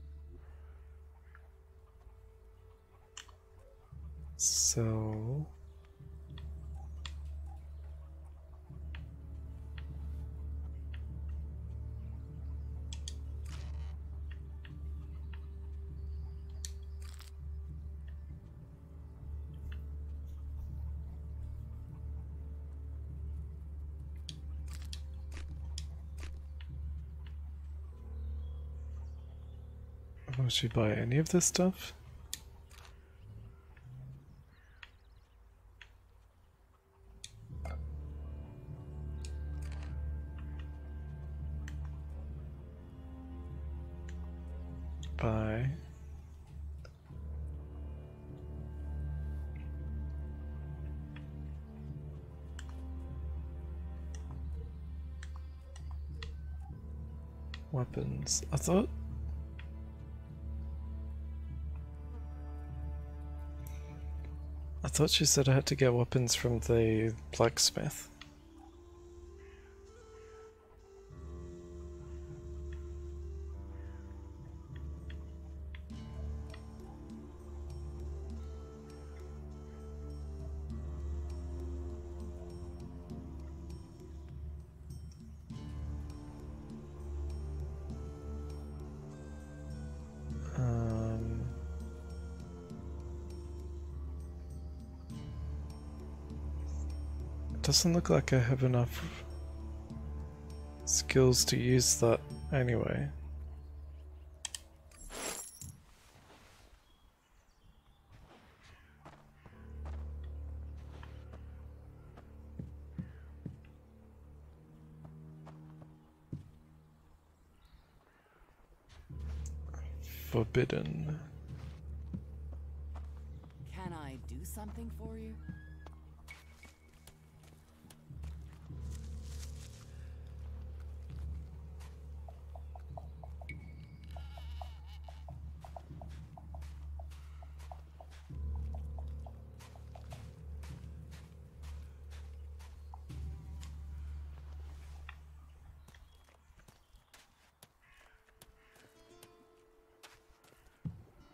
So... Would you buy any of this stuff? Buy. Weapons. I thought she said I had to get weapons from the blacksmith. Doesn't look like I have enough skills to use that anyway. Forbidden. Can I do something for you?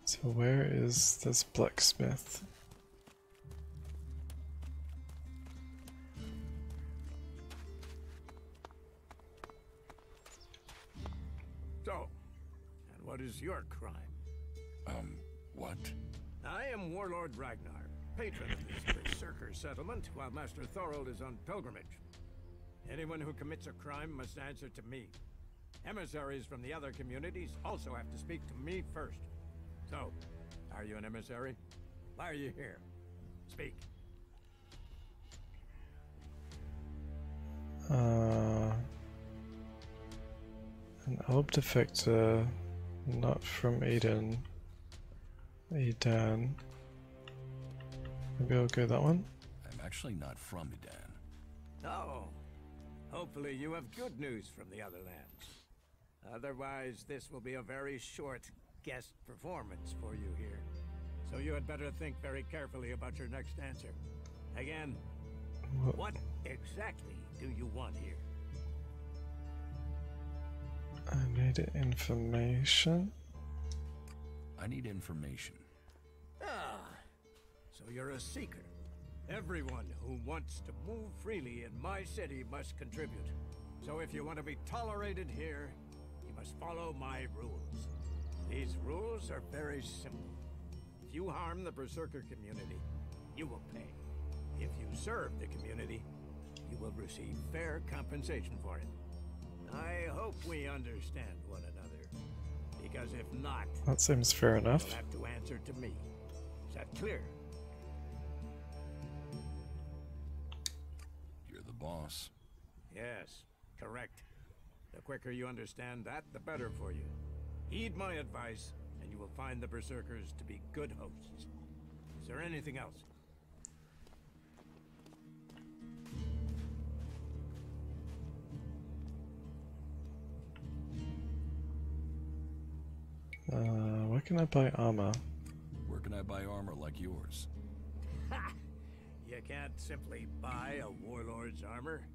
So where is this blacksmith? So, and what is your crime? What? I am Warlord Ragnar, patron of this berserker settlement, while Master Thorold is on pilgrimage. Anyone who commits a crime must answer to me. Emissaries from the other communities also have to speak to me first. So, are you an emissary? Why are you here? Speak. An orb defector, not from Eden. Eden. Maybe I'll go that one. I'm actually not from Eden. Oh, hopefully you have good news from the other lands. Otherwise, this will be a very short guest performance for you here. So you had better think very carefully about your next answer. Again, what exactly do you want here? I need information. I need information. Ah, so you're a seeker. Everyone who wants to move freely in my city must contribute. So if you want to be tolerated here, you must follow my rules. These rules are very simple. If you harm the Berserker community, you will pay. If you serve the community, you will receive fair compensation for it. I hope we understand one another, because if not, That seems fair enough. you'll have to answer to me. Is that clear? You're the boss. Yes, correct. The quicker you understand that, the better for you. Heed my advice, and you will find the Berserkers to be good hosts. Is there anything else? Where can I buy armor? Where can I buy armor like yours? Ha! You can't simply buy a warlord's armor.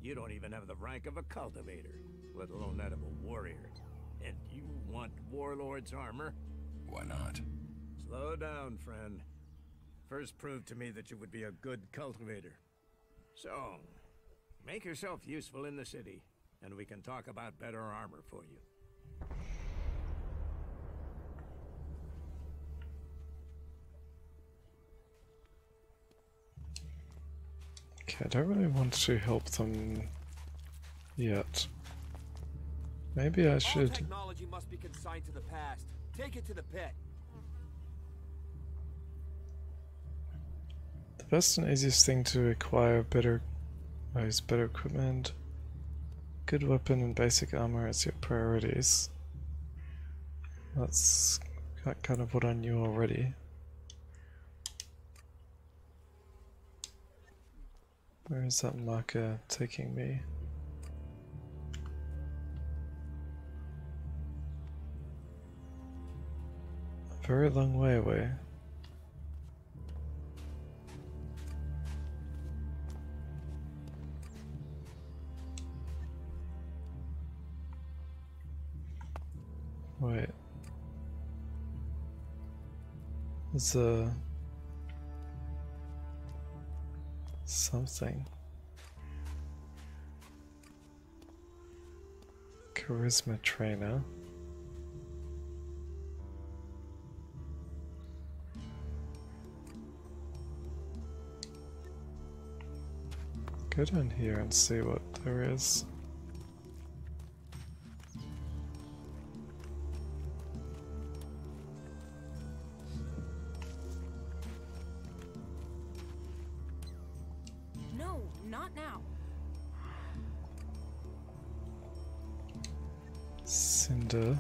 You don't even have the rank of a cultivator, let alone that of a warrior. And you want warlord's armor? Why not? Slow down, friend. First prove to me that you would be a good cultivator. So, make yourself useful in the city, and we can talk about better armor for you. Okay, I don't really want to help them yet. Maybe I should. All technology must be consigned to the past. Take it to the pit. The best and easiest thing to acquire is better equipment. Good weapon and basic armor as your priorities. That's kind of what I knew already. Where is that marker taking me? very long way away. Wait. There's a... something. Charisma trainer. Go down here and see what there is. No, not now. Cinder.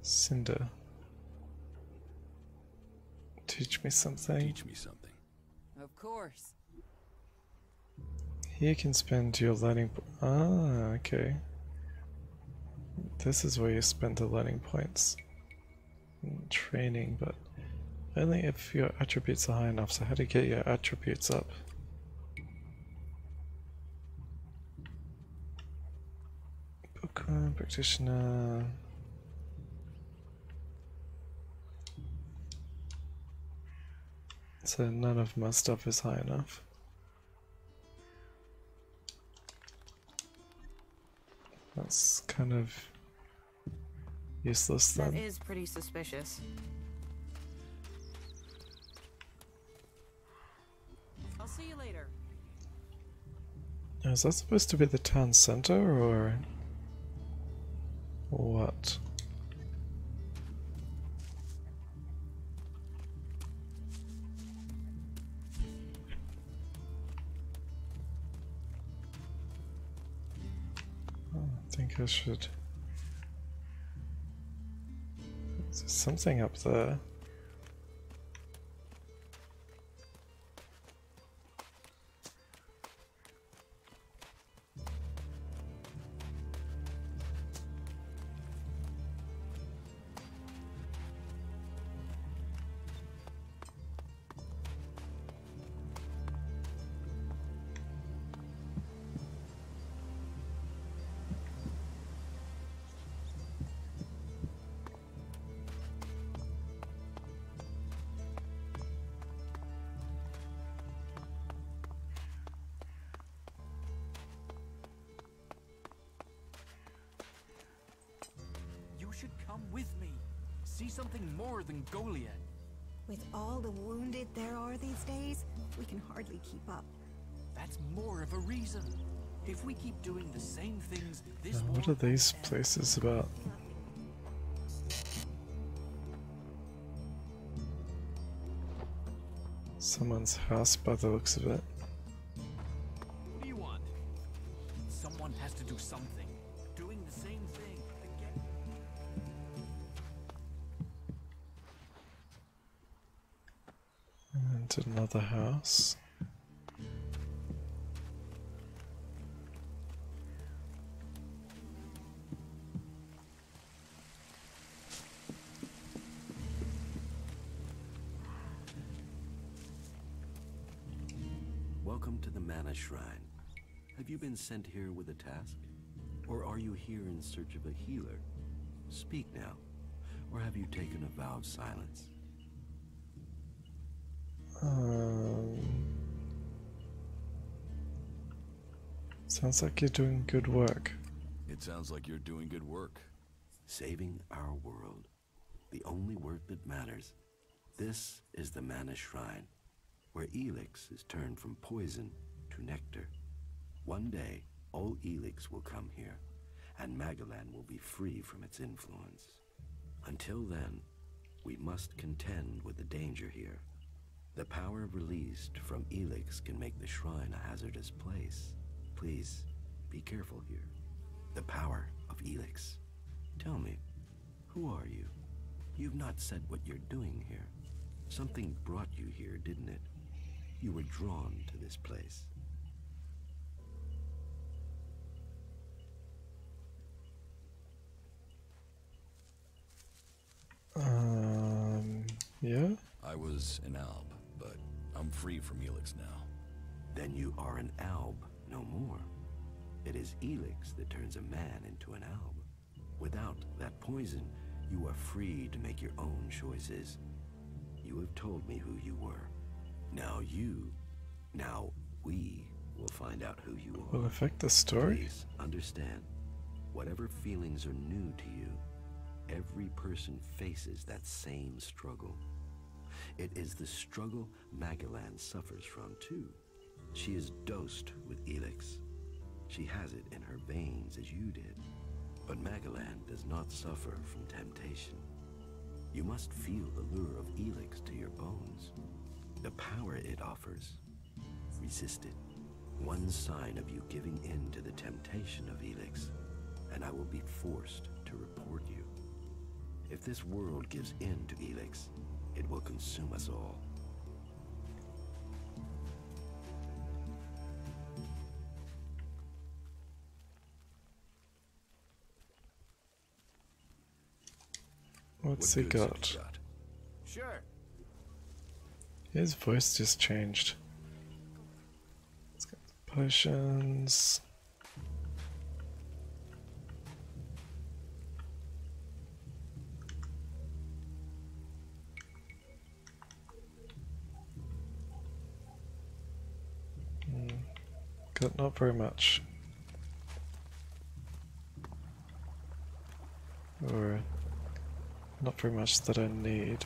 Cinder. Teach me something. Teach me something. Of course. Here you can spend your learning. Ah, okay. This is where you spend the learning points. Training, but only if your attributes are high enough. So how do you get your attributes up? Bookworm, practitioner. So none of my stuff is high enough. That's kind of useless then. That is pretty suspicious. I'll see you later. Is that supposed to be the town center or what? I think I should. There's something up there. You should come with me. See something more than Goliath. With all the wounded there are these days, we can hardly keep up. That's more of a reason. If we keep doing the same things, this What are these places about? Someone's house by the looks of it. What do you want? Someone has to do something. Doing the same thing again. And another house. Welcome to the Mana Shrine. Have you been sent here with a task? Or are you here in search of a healer? Speak now. Or have you taken a vow of silence? Sounds like you're doing good work. It sounds like you're doing good work. Saving our world. The only work that matters. This is the Mana Shrine, where Elex is turned from poison to nectar. One day, all Elex will come here, and Magalan will be free from its influence. Until then, we must contend with the danger here. The power released from Elex can make the shrine a hazardous place. Please, be careful here. The power of Elex. Tell me, who are you? You've not said what you're doing here. Something brought you here, didn't it? You were drawn to this place. Yeah? I was an alb, but I'm free from Elex now. Then you are an alb no more. It is Elex that turns a man into an alb. Without that poison, you are free to make your own choices. You have told me who you were. Now we will find out who you are. Will affect the story? Please understand, whatever feelings are new to you, every person faces that same struggle. It is the struggle Magellan suffers from too. She is dosed with Elex. She has it in her veins as you did. But Magellan does not suffer from temptation. You must feel the lure of Elex to your bones. The power it offers. Resist it. One sign of you giving in to the temptation of Elex, and I will be forced to report you. If this world gives in to Elex, it will consume us all. What's he got? Sure. His voice just changed. Let's get the potions. Got not very much. Or not very much that I need.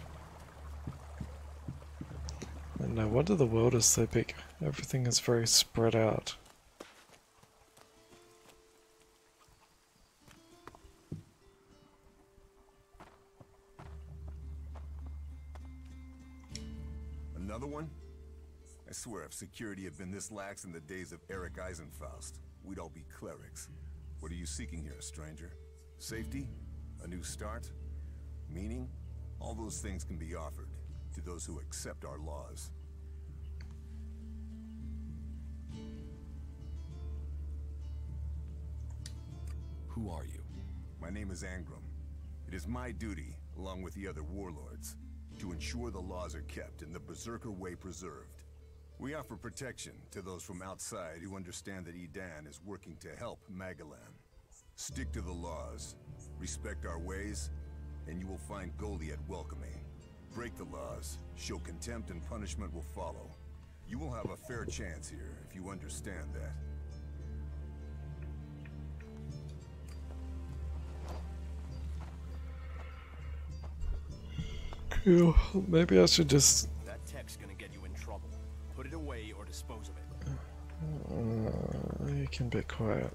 And no wonder the world is so big. Everything is very spread out. Another one? I swear if security had been this lax in the days of Eric Eisenfaust, we'd all be clerics. What are you seeking here, stranger? Safety? A new start? Meaning? All those things can be offered to those who accept our laws. Who are you? My name is Angram. It is my duty, along with the other warlords, to ensure the laws are kept and the Berserker way preserved. We offer protection to those from outside who understand that Edan is working to help Magellan. Stick to the laws, respect our ways, and you will find Goliath welcoming. Break the laws, show contempt, and punishment will follow. You will have a fair chance here if you understand that. Cool. Maybe I should just... That tech's gonna get you in trouble. Put it away or dispose of it. you can be quiet.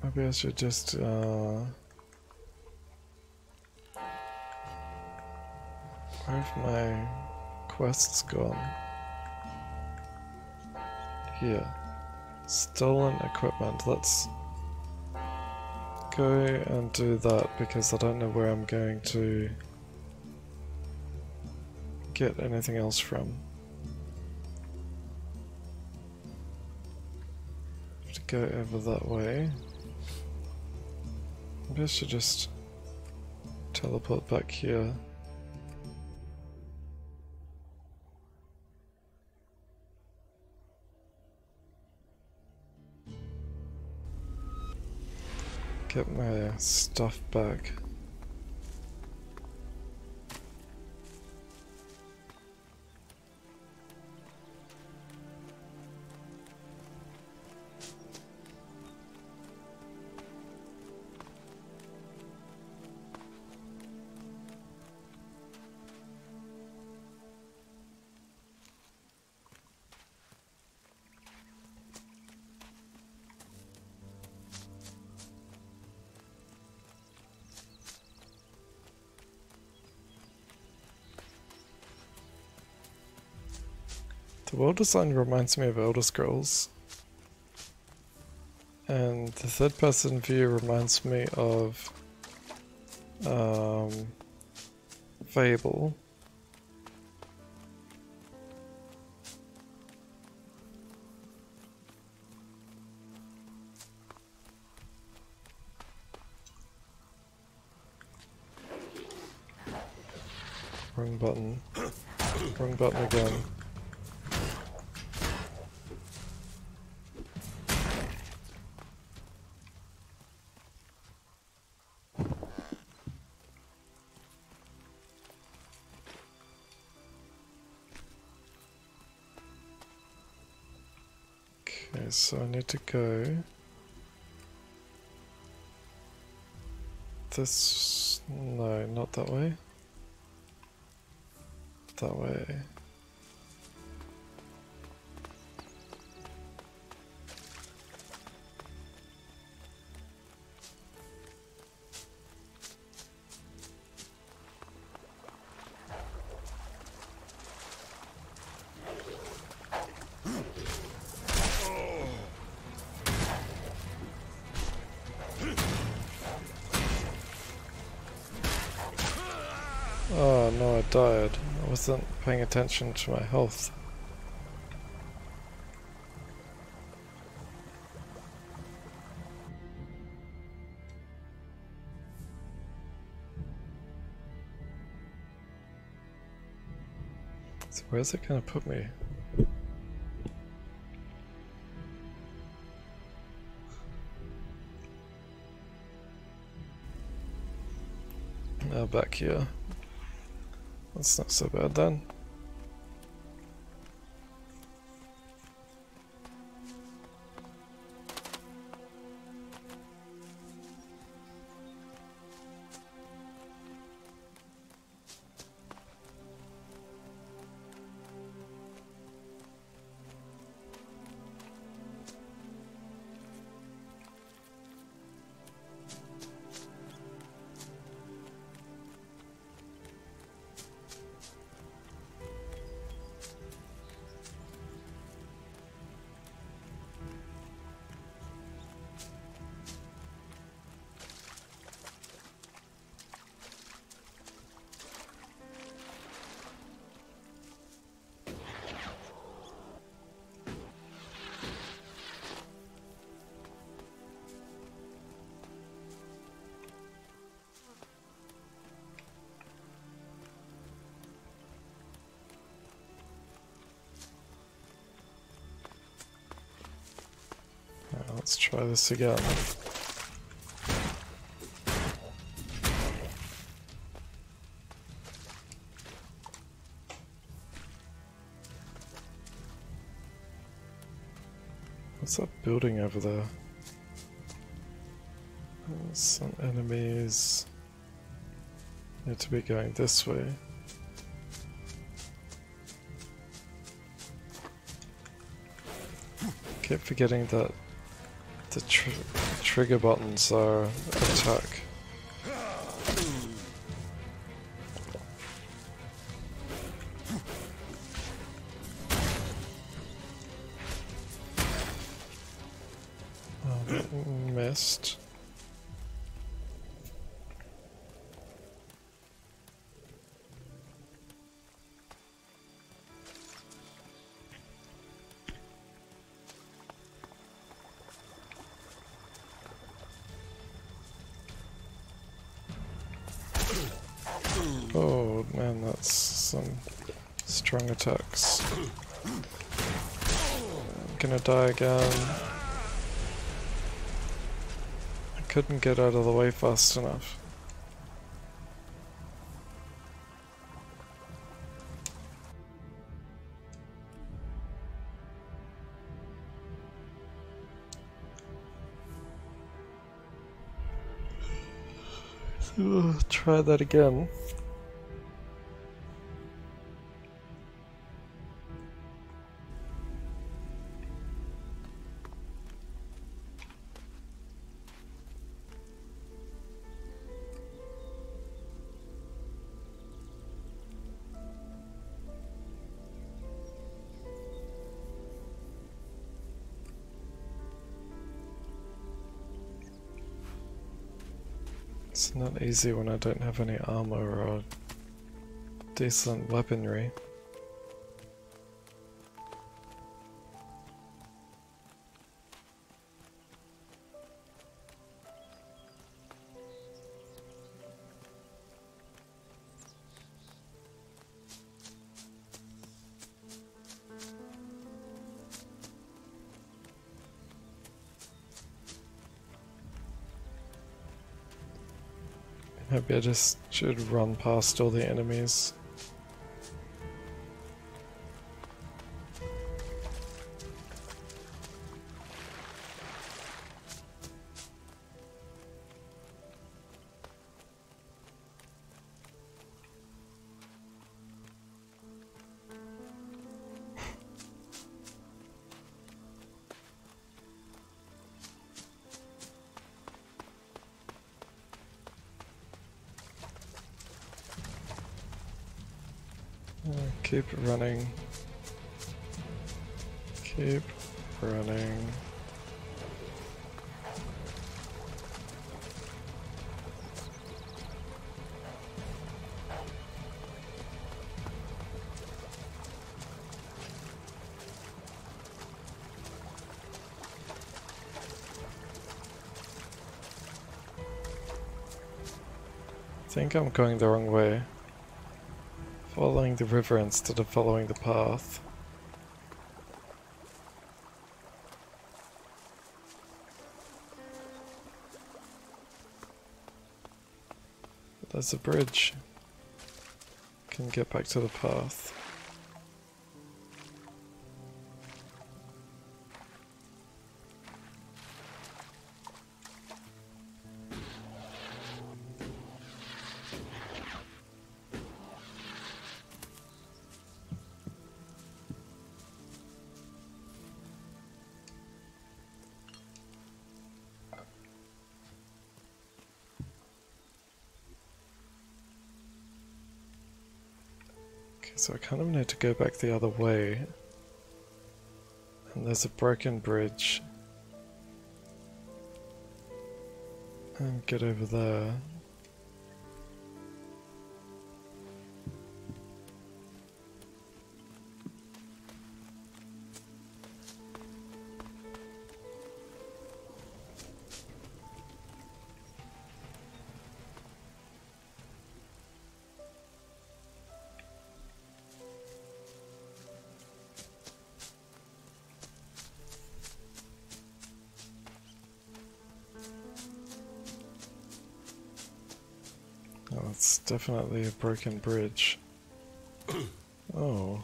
Maybe I should just where have my quests gone? Here. Stolen equipment. Let's go and do that because I don't know where I'm going to get anything else from. To go over that way. Maybe I should just teleport back here. Get my stuff back. The world design reminds me of Elder Scrolls, and the third person view reminds me of Fable. Wrong button. Wrong button again. Okay, so I need to go this, no, not that way. That way. Oh no, I died. I wasn't paying attention to my health. So where's it gonna put me? Now back here. That's not so bad then. Let's try this again. What's that building over there? There's some enemies. Need to be going this way. Keep forgetting that the trigger buttons are attack. Oh, missed. Oh man, that's some strong attacks. I'm gonna die again. I couldn't get out of the way fast enough. So, try that again. It's not easy when I don't have any armor or decent weaponry. Maybe I just should run past all the enemies. Keep running. Keep running. I think I'm going the wrong way. Following the river instead of following the path. There's a bridge. Can get back to the path. So I kind of need to go back the other way. And there's a broken bridge. And get over there. Oh, it's definitely a broken bridge. Oh.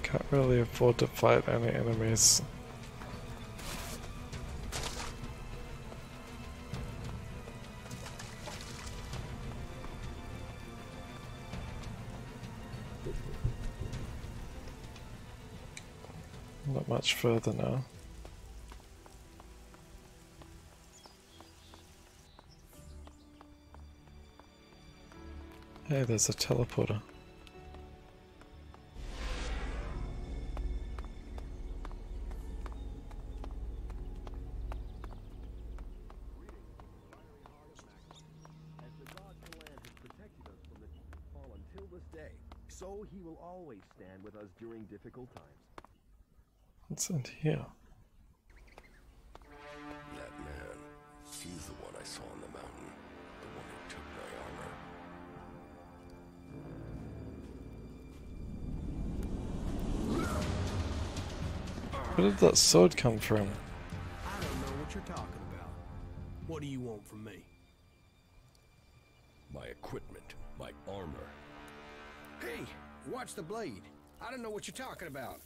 Can't really afford to fight any enemies. Not much further now. Hey, there's a teleporter. So he will always stand with us during difficult times. What's in here? That man, he's the one I saw on the mountain. The one who took my armor. Where did that sword come from? I don't know what you're talking about. What do you want from me? My equipment, my armor. Hey, watch the blade. I don't know what you're talking about.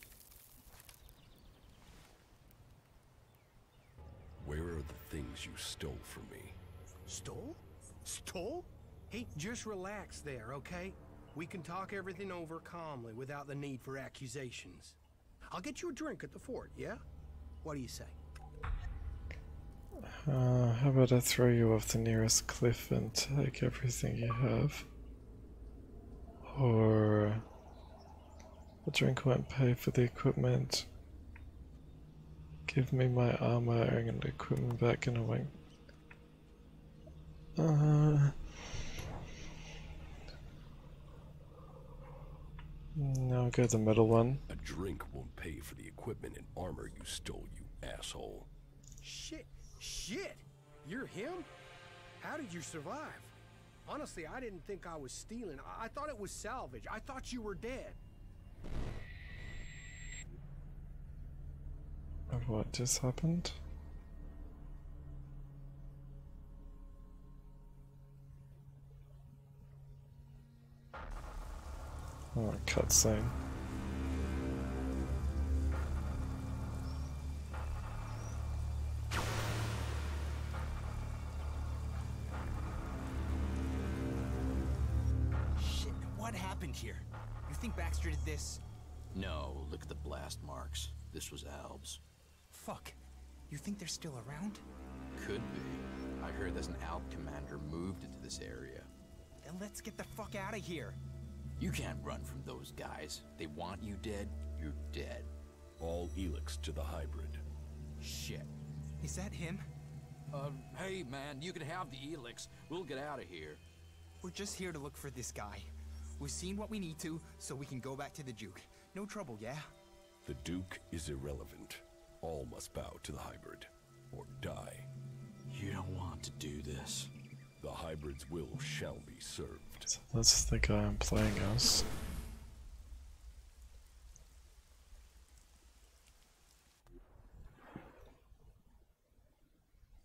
Where are the things you stole from me? Stole? Stole? Hey, just relax there, okay? We can talk everything over calmly without the need for accusations. I'll get you a drink at the fort, yeah? What do you say? How about I throw you off the nearest cliff and take everything you have? Or a drink won't pay for the equipment. Give me my armor and equipment back in a wink. Now I'll go the middle one. A drink won't pay for the equipment and armor you stole, you asshole. Shit! You're him? How did you survive? Honestly, I didn't think I was stealing. I thought it was salvage. I thought you were dead. What just happened? Oh, cutscene. Shit, what happened here? You think Baxter did this? No, look at the blast marks. This was Albs. Fuck. You think they're still around? Could be. I heard there's an Alb commander moved into this area. Then let's get the fuck out of here. You can't run from those guys. They want you dead, you're dead. All Elex to the hybrid. Shit. Is that him? Hey man, you can have the Elex. We'll get out of here. We're just here to look for this guy. We've seen what we need to, so we can go back to the Duke. No trouble, yeah? The Duke is irrelevant. All must bow to the hybrid, or die. You don't want to do this. The hybrid's will shall be served. So that's the guy I'm playing as.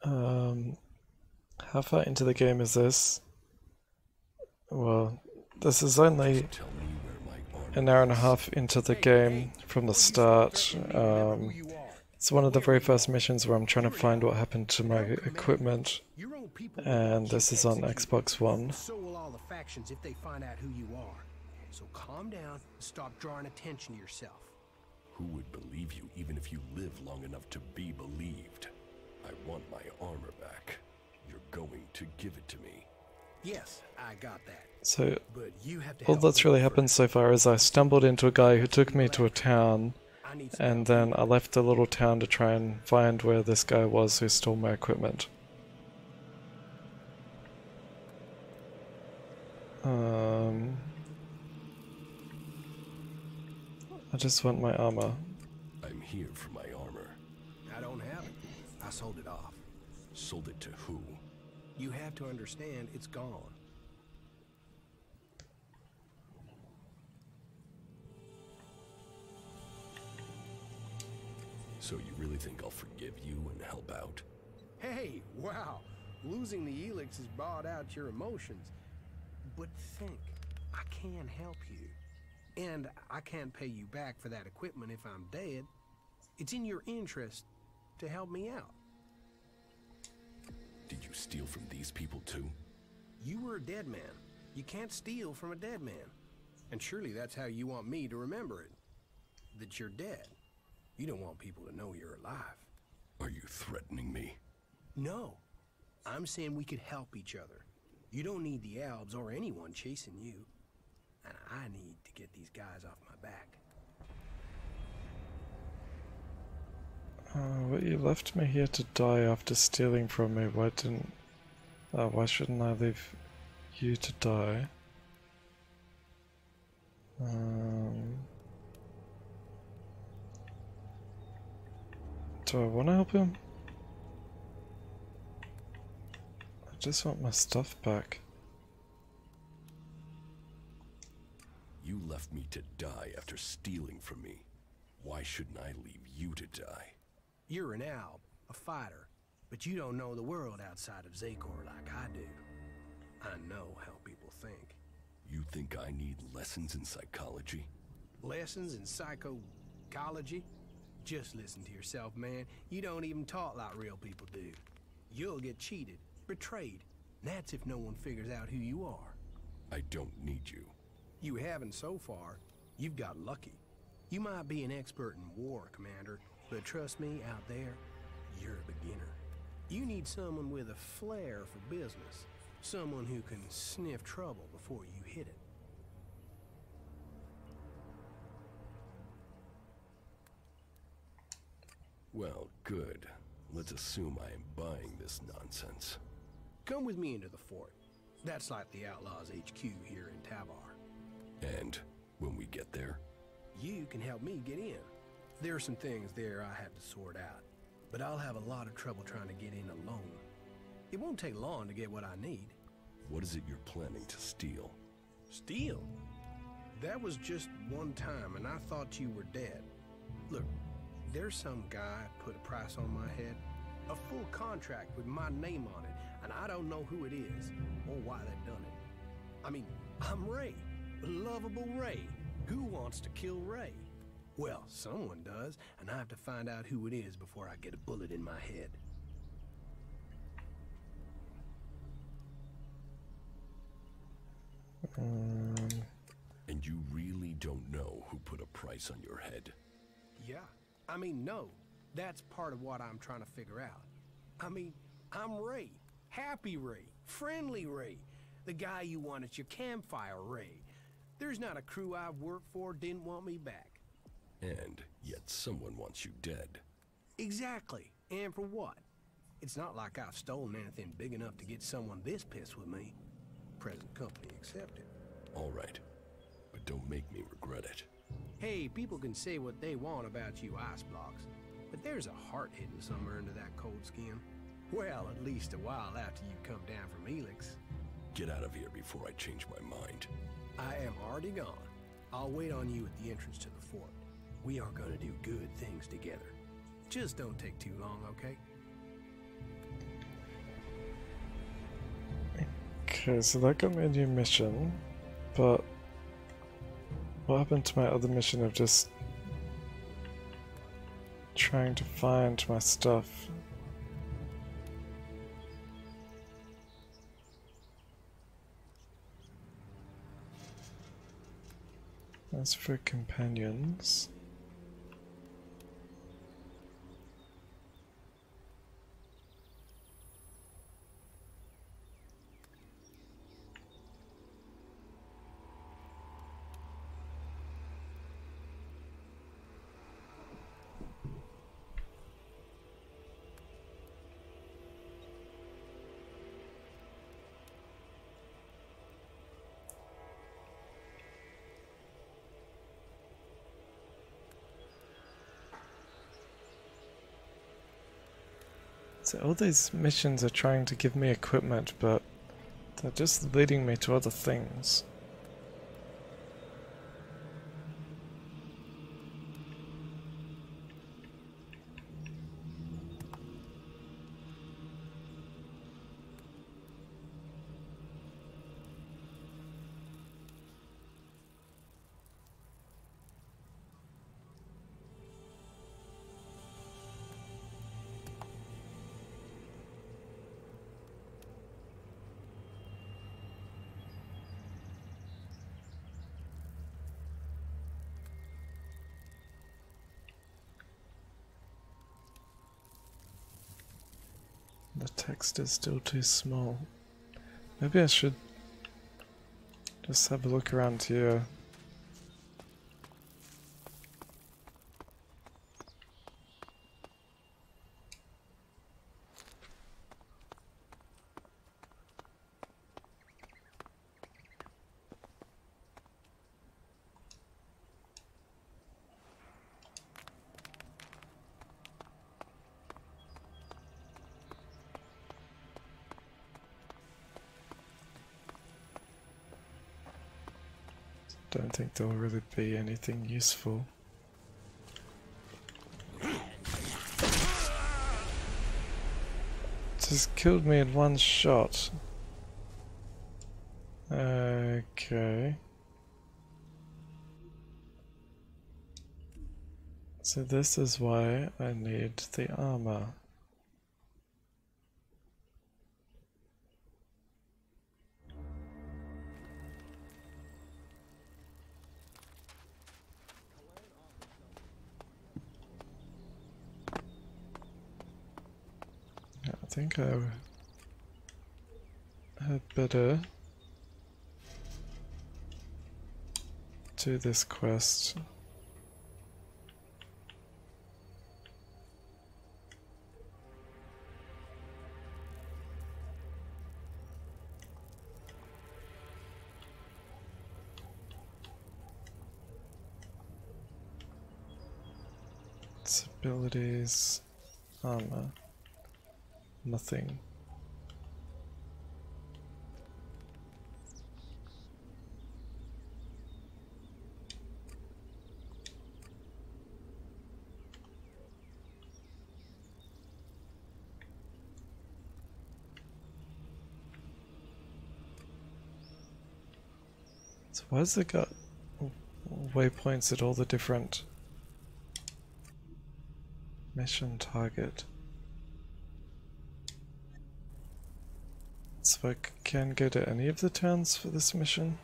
How far into the game is this? Well, this is only an hour and a half into the game from the start. It's one of the very first missions where I'm trying to find what happened to my equipment, and this is on Xbox One. So will all the factions if they find out who you are. So calm down and stop drawing attention to yourself. Who would believe you even if you live long enough to be believed? I want my armor back. You're going to give it to me. Yes, I got that. So, But you have to all help that's me really first. happened so far is I stumbled into a guy who took me to a town, and then I left the little town to try and find where this guy was who stole my equipment. I just want my armor. I'm here for my armor. I don't have it. I sold it off. Sold it to who? You have to understand, it's gone. So you really think I'll forgive you and help out? Hey, wow. Losing the Elex has brought out your emotions. But think, I can help you. And I can't pay you back for that equipment if I'm dead. It's in your interest to help me out. Did you steal from these people too? You were a dead man. You can't steal from a dead man. And surely that's how you want me to remember it. That you're dead. You don't want people to know you're alive. Are you threatening me? No. I'm saying we could help each other. You don't need the Albs or anyone chasing you. And I need to get these guys off my back. Well, you left me here to die after stealing from me. Why shouldn't I leave you to die? Do I want to help him? I just want my stuff back. You left me to die after stealing from me. Why shouldn't I leave you to die? You're an Alb, a fighter, but you don't know the world outside of Zakor like I do. I know how people think. You think I need lessons in psychology? Lessons in psychology? Just listen to yourself, man. You don't even talk like real people do. You'll get cheated, betrayed. That's if no one figures out who you are. I don't need you. You haven't so far. You've got lucky. You might be an expert in war, Commander, but trust me, out there, you're a beginner. You need someone with a flair for business. Someone who can sniff trouble before you hit it. Well, good. Let's assume I am buying this nonsense. Come with me into the fort. That's like the Outlaws HQ here in Tavar. And when we get there? You can help me get in. There are some things there I have to sort out, but I'll have a lot of trouble trying to get in alone. It won't take long to get what I need. What is it you're planning to steal? Steal? That was just one time, and I thought you were dead. Look, there's some guy put a price on my head. A full contract with my name on it, and I don't know who it is, or why they've done it. I mean, I'm Ray. Lovable Ray. Who wants to kill Ray? Well, someone does, and I have to find out who it is before I get a bullet in my head. And you really don't know who put a price on your head? Yeah. I mean, no. That's part of what I'm trying to figure out. I mean, I'm Ray. Happy Ray. Friendly Ray. The guy you want at your campfire, Ray. There's not a crew I've worked for didn't want me back. And yet someone wants you dead. Exactly. And for what? It's not like I've stolen anything big enough to get someone this pissed with me. Present company accepted. All right. But don't make me regret it. Hey, people can say what they want about you ice blocks, but there's a heart hidden somewhere under that cold skin. Well, at least a while after you come down from Elex. Get out of here before I change my mind. I am already gone. I'll wait on you at the entrance to the fort. We are gonna do good things together. Just don't take too long, okay? Okay, so that got me a new mission, but what happened to my other mission of just trying to find my stuff? As for companions, so all these missions are trying to give me equipment, but they're just leading me to other things. The text is still too small. Maybe I should just have a look around here. Don't think there'll really be anything useful. Just killed me in one shot. Okay. So this is why I need the armor. I think I had better do this quest. Abilities, armor, nothing. So why has it got waypoints at all the different mission target? So I can go to any of the towns for this mission?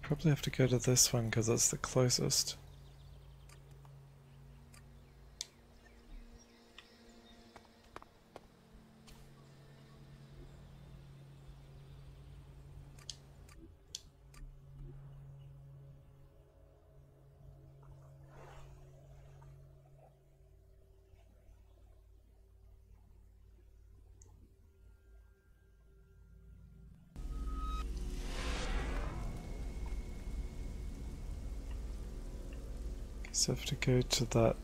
Probably have to go to this one because it's the closest. So I have to go to that.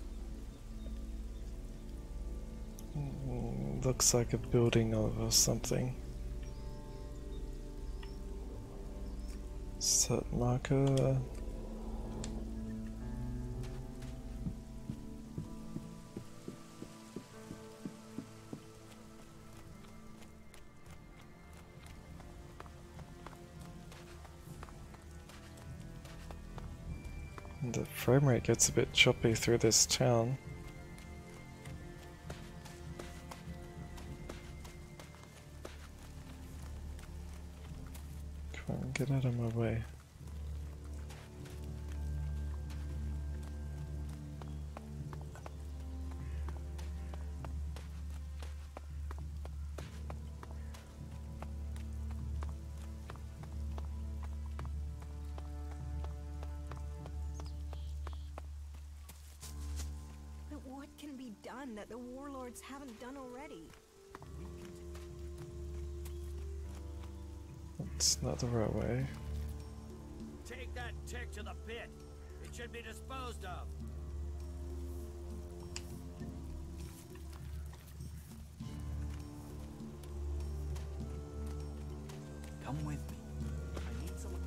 Looks like a building or something. Set marker. The frame rate gets a bit choppy through this town. Come on, get out of my way. What can be done that the warlords haven't done already? It's not the right way. Take that tick to the pit. It should be disposed of. Come with me. I need someone.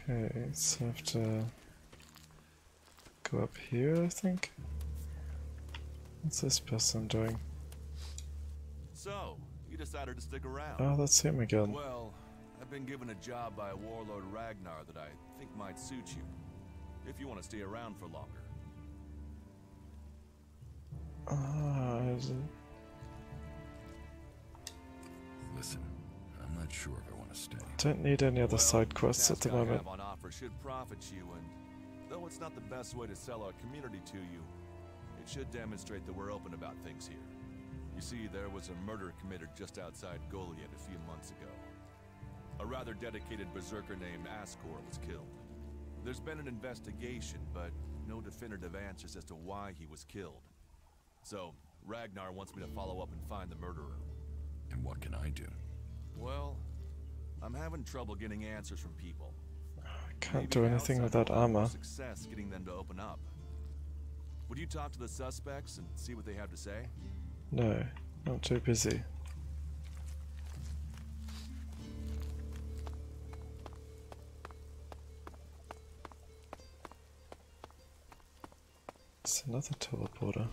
Okay, so I have to go up here, I think. What's this person doing? So, you decided to stick around. Oh, that's him again. Well, I've been given a job by Warlord Ragnar that I think might suit you. If you want to stay around for longer. Listen, I'm not sure if I want to stay. Don't need any other side quests at the task I moment. have on offer should profit you, and though it's not the best way to sell our community to you, it should demonstrate that we're open about things here. You see, there was a murder committed just outside Goliad a few months ago. A rather dedicated berserker named Ascor was killed. There's been an investigation, but no definitive answers as to why he was killed. So, Ragnar wants me to follow up and find the murderer. And what can I do? Well, I'm having trouble getting answers from people. Can't do anything without armor. Success getting them to open up. Would you talk to the suspects and see what they have to say? No, I'm too busy. It's another teleporter.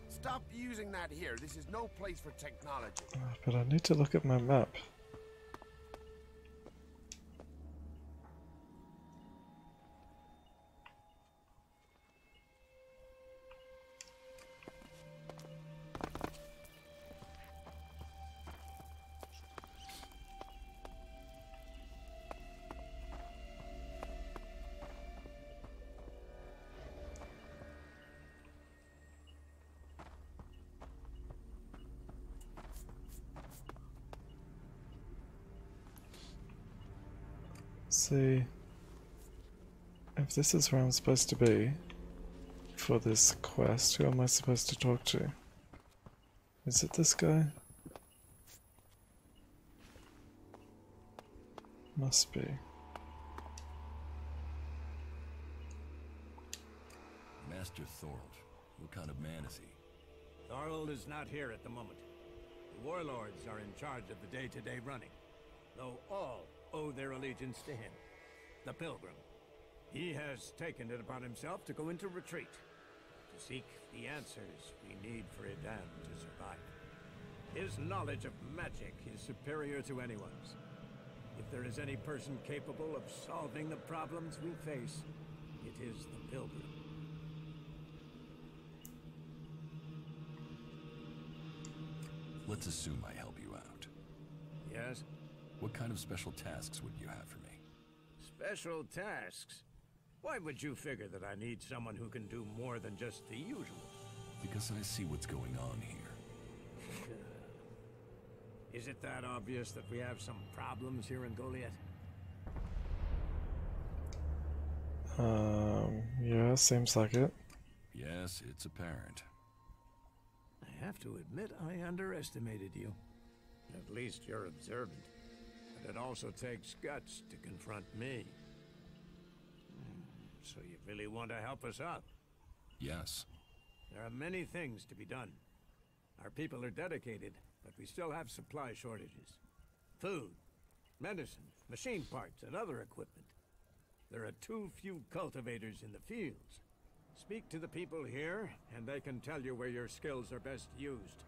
Stop using that here. This is no place for technology. But I need to look at my map. See if this is where I'm supposed to be for this quest. Who am I supposed to talk to? Is it this guy? Must be. Master Thorold. What kind of man is he? Thorold is not here at the moment. The warlords are in charge of the day-to-day running, though all owe their allegiance to him, the Pilgrim. He has taken it upon himself to go into retreat, to seek the answers we need for Edan to survive. His knowledge of magic is superior to anyone's. If there is any person capable of solving the problems we face, it is the Pilgrim. Let's assume I help you out. Yes? What kind of special tasks would you have for me? Special tasks? Why would you figure that I need someone who can do more than just the usual? Because I see what's going on here. Is it that obvious that we have some problems here in Goliath? Yeah, seems like it. Yes, it's apparent. I have to admit, I underestimated you. At least you're observant. But it also takes guts to confront me. So you really want to help us out? Yes. There are many things to be done. Our people are dedicated, but we still have supply shortages. Food, medicine, machine parts, and other equipment. There are too few cultivators in the fields. Speak to the people here, and they can tell you where your skills are best used.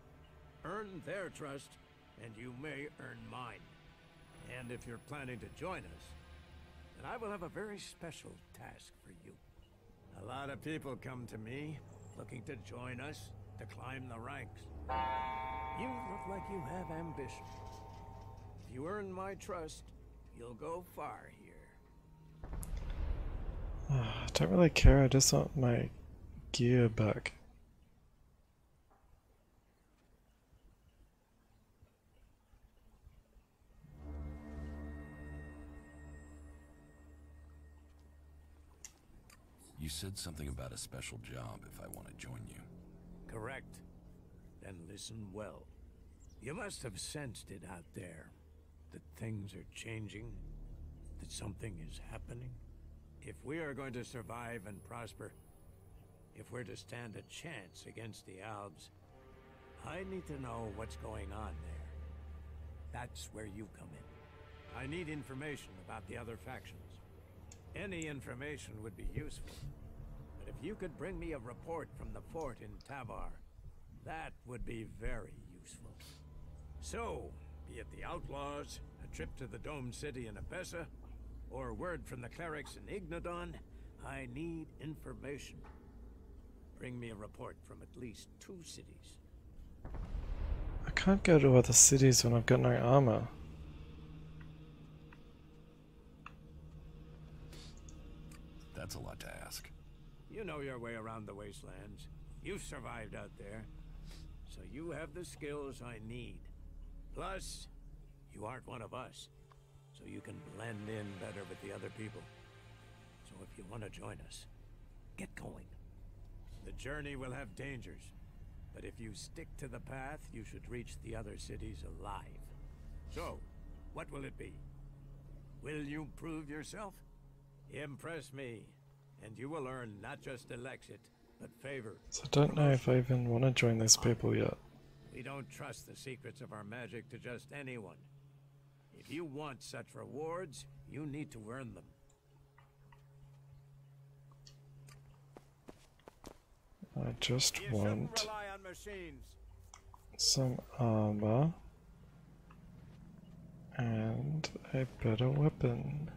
Earn their trust, and you may earn mine. And if you're planning to join us, then I will have a very special task for you. A lot of people come to me, looking to join us, to climb the ranks. You look like you have ambition. If you earn my trust, you'll go far here. I don't really care, I just want my gear back. You said something about a special job if I want to join you. Correct. Then listen well. You must have sensed it out there. That things are changing. That something is happening. If we are going to survive and prosper, if we're to stand a chance against the Albs, I need to know what's going on there. That's where you come in. I need information about the other factions. Any information would be useful. But if you could bring me a report from the fort in Tavar, that would be very useful. So, be it the Outlaws, a trip to the Domed City in Abessa, or word from the clerics in Ignadon, I need information. Bring me a report from at least 2 cities. I can't go to other cities when I've got no armor. That's a lot to ask. You know your way around the wastelands. You've survived out there. So you have the skills I need. Plus, you aren't one of us. So you can blend in better with the other people. So if you want to join us, get going. The journey will have dangers. But if you stick to the path, you should reach the other cities alive. So, what will it be? Will you prove yourself? Impress me, and you will earn not just Elexit, but favor. So I don't know if I even want to join these people yet. We don't trust the secrets of our magic to just anyone. If you want such rewards, you need to earn them. I just You want shouldn't rely on machines. some armor and a better weapon.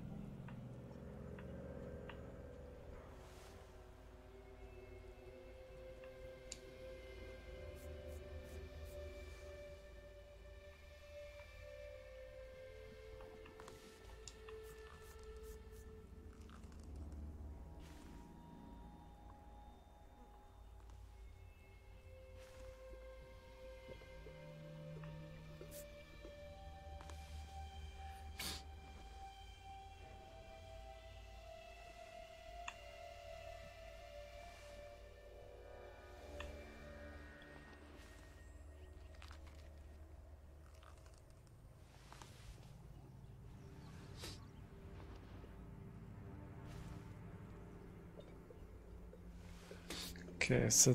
Okay, so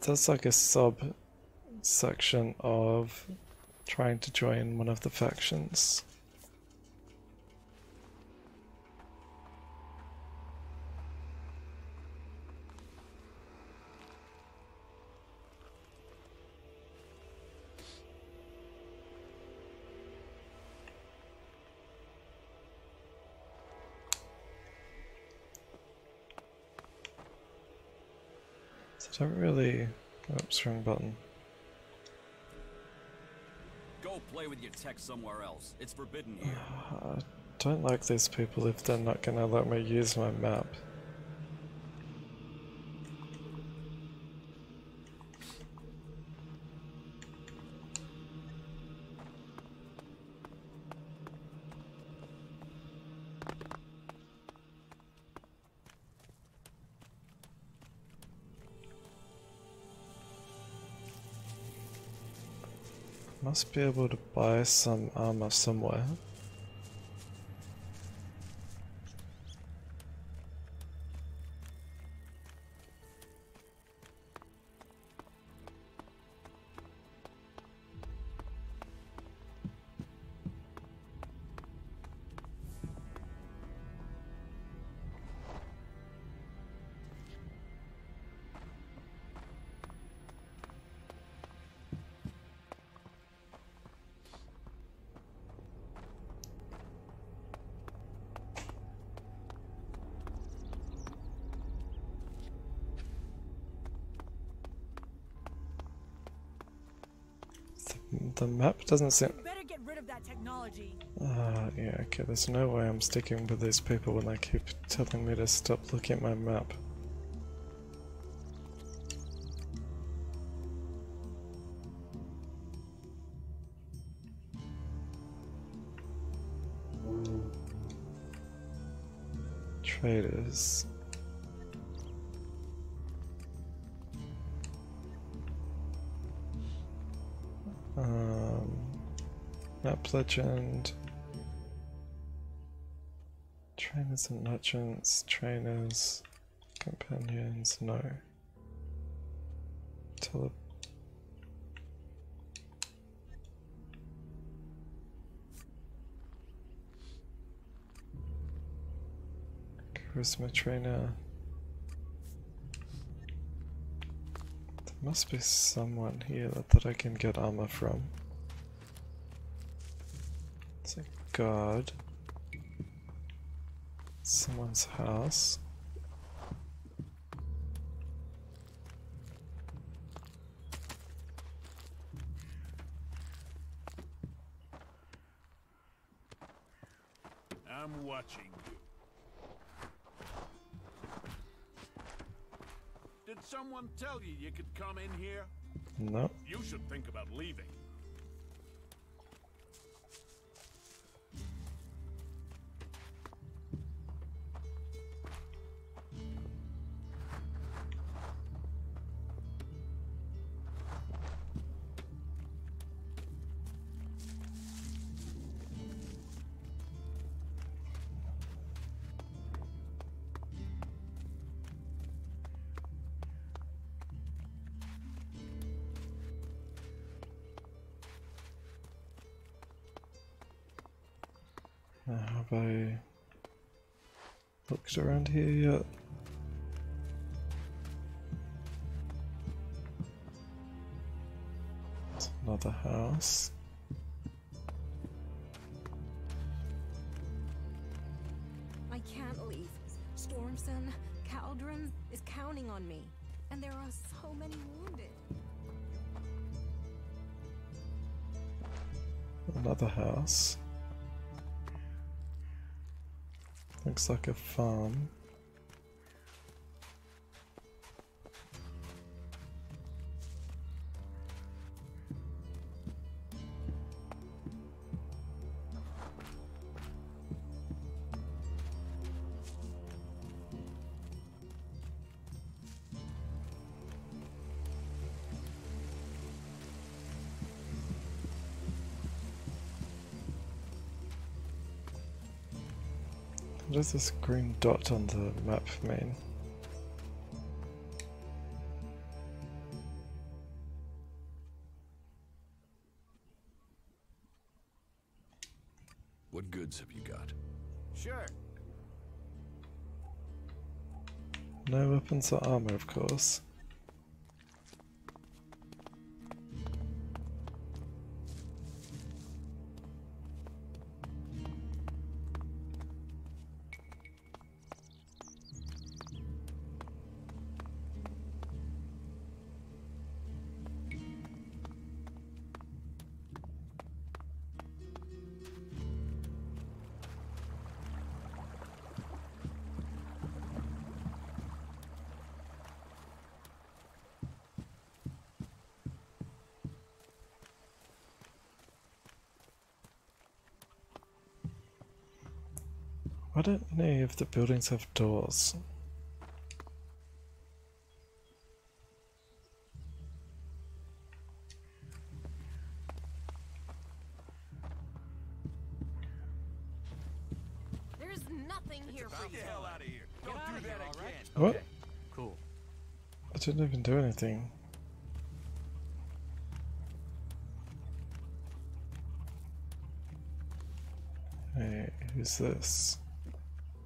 that's like a sub-section of trying to join one of the factions. So I don't really... Oops, wrong button. Go play with your tech somewhere else. It's forbidden here. I don't like these people if they're not gonna let me use my map. Must be able to buy some armor somewhere. The map doesn't seem... You better get rid of that technology. Yeah, okay, there's no way I'm sticking with these people when they keep telling me to stop looking at my map. Traders. Map legend. Trainers and merchants, trainers, companions, no. Charisma trainer. There must be someone here that I can get armor from. It's a guard. Someone's house. I'm watching you. Did someone tell you you could come in here? No. You should think about leaving. Have I looked around here yet? It's another house. I can't leave. Stormson, Caldron is counting on me. And there are so many wounded. Another house. Looks like a farm. What does this green dot on the map mean? What goods have you got? Sure. No weapons or armor, of course. Why don't any of the buildings have doors? There's nothing here for you. Get the hell out of here. Don't do that again. What? Okay, cool. I didn't even do anything. Hey, who's this?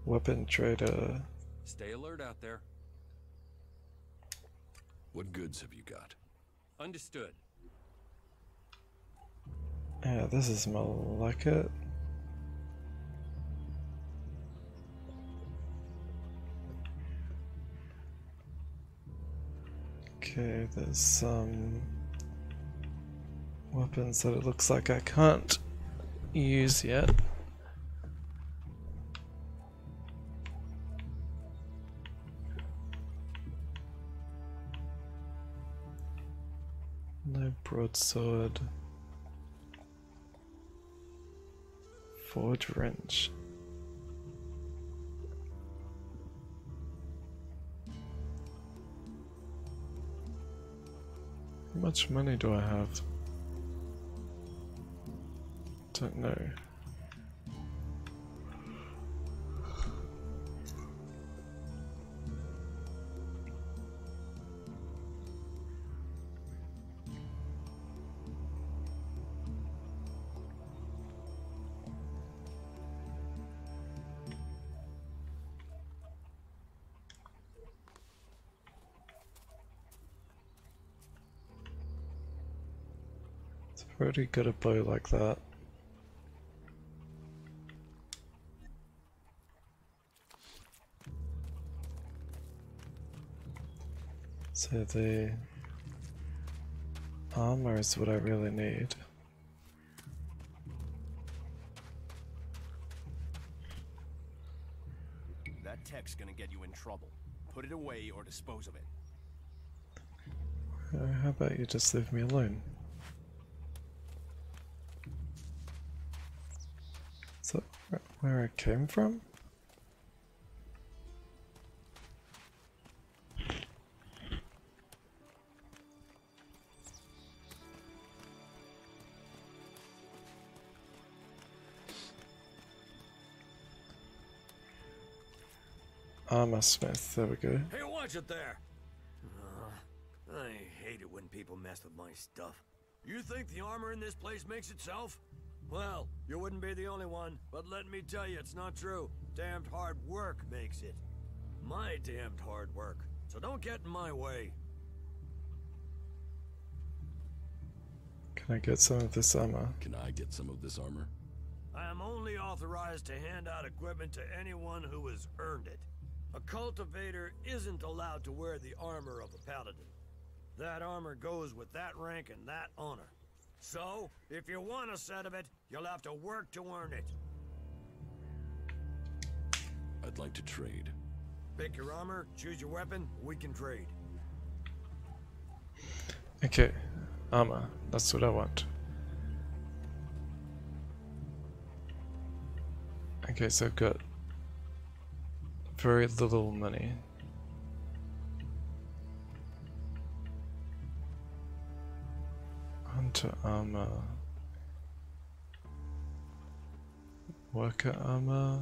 Weapon trader. Stay alert out there. What goods have you got? Understood. Yeah, this is more like it. Okay, there's some weapons that it looks like I can't use yet. No broadsword. Forge wrench. How much money do I have? Don't know. I've already got a bow like that. So the armor is what I really need. That tech's gonna get you in trouble. Put it away or dispose of it. How about you just leave me alone? Is that where I came from? Armor smith, there we go. Hey, watch it there! I hate it when people mess with my stuff. You think the armor in this place makes itself? Well, you wouldn't be the only one, but let me tell you, it's not true. Damned hard work makes it. My damned hard work. So don't get in my way. Can I get some of this armor? Can I get some of this armor? I am only authorized to hand out equipment to anyone who has earned it. A cultivator isn't allowed to wear the armor of a paladin. That armor goes with that rank and that honor. So, if you want a set of it, you'll have to work to earn it. I'd like to trade. Pick your armor, choose your weapon, we can trade. Okay, armor, that's what I want. Okay, so I've got very little money. Hunter armor. Worker armor.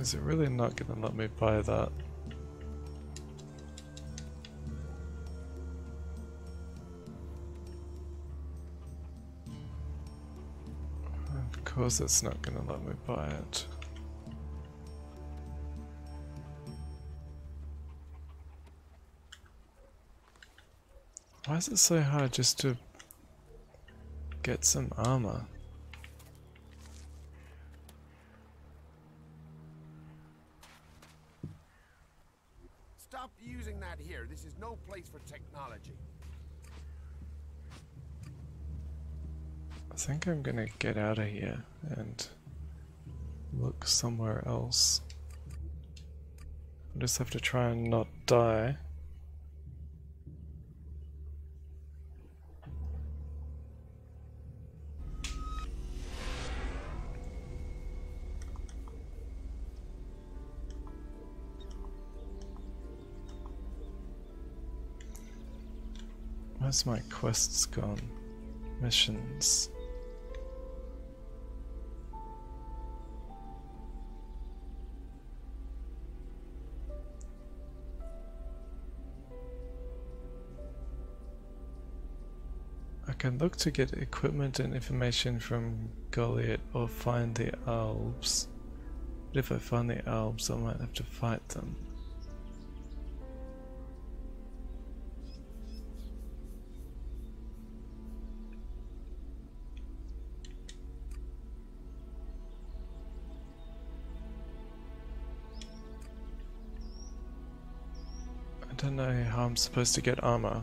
Is it really not gonna let me buy that? Of course it's not gonna let me buy it. Why is it so hard just to get some armor? Stop using that here. This is no place for technology. I think I'm gonna get out of here and look somewhere else. I just have to try and not die. Where's my quests gone? Missions. I can look to get equipment and information from Goliath or find the Albs. But if I find the Albs, I might have to fight them. I don't know how I'm supposed to get armor.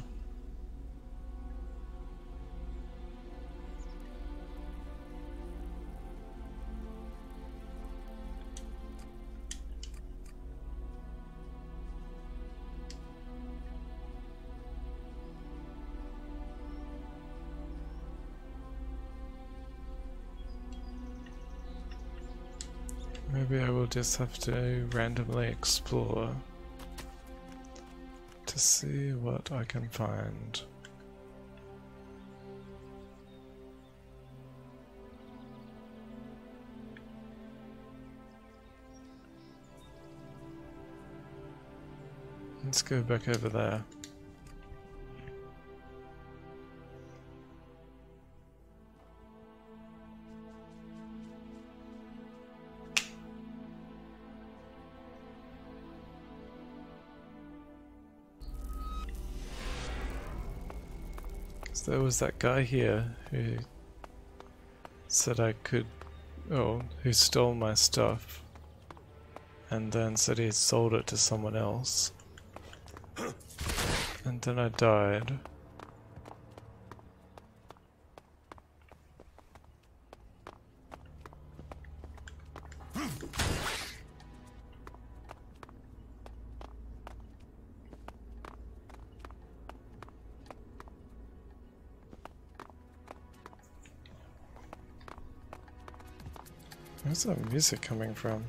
Maybe I will just have to randomly explore to see what I can find. Let's go back over there. There was that guy here who said I could, who stole my stuff and then said he sold it to someone else, and then I died. Where's that music coming from?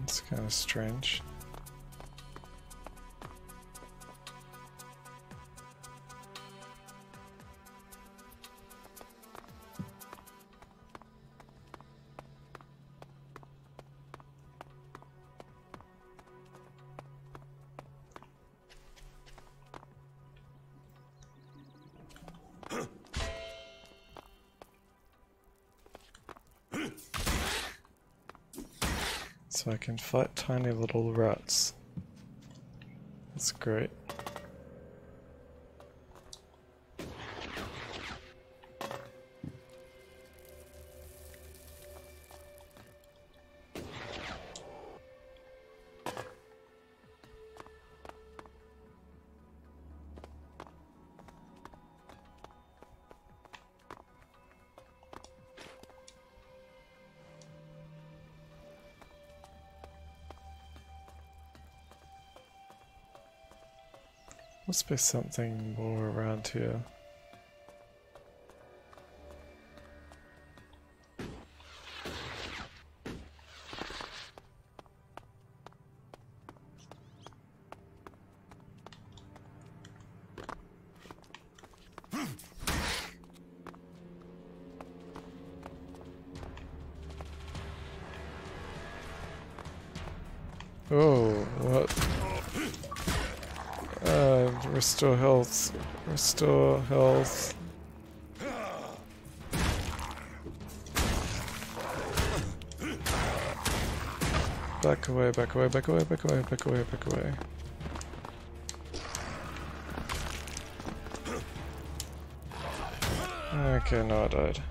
It's kind of strange. So I can fight tiny little rats. That's great. Must be something more around here. Oh, what? Restore health. Restore health. Back away, back away, back away, back away, back away, back away. Okay, no, I died.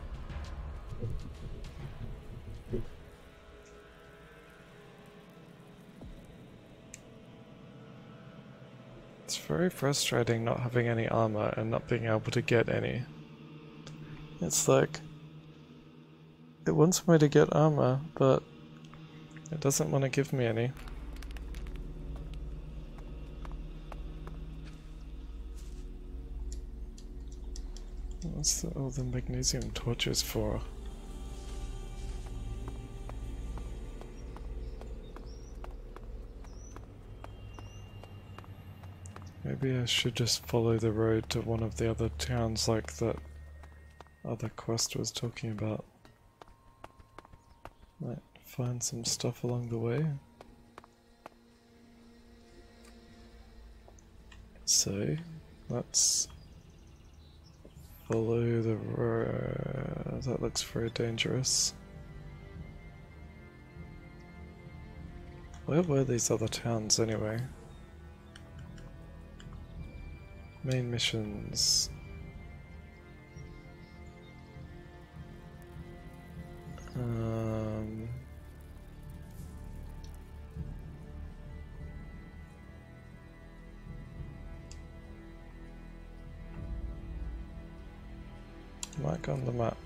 It's very frustrating not having any armor and not being able to get any. It's like, it wants me to get armor, but it doesn't want to give me any. What's all the magnesium torches for? Maybe I should just follow the road to one of the other towns like that other quest was talking about. Might find some stuff along the way. So, let's follow the road. That looks very dangerous. Where were these other towns anyway? Main missions. Mark on the map.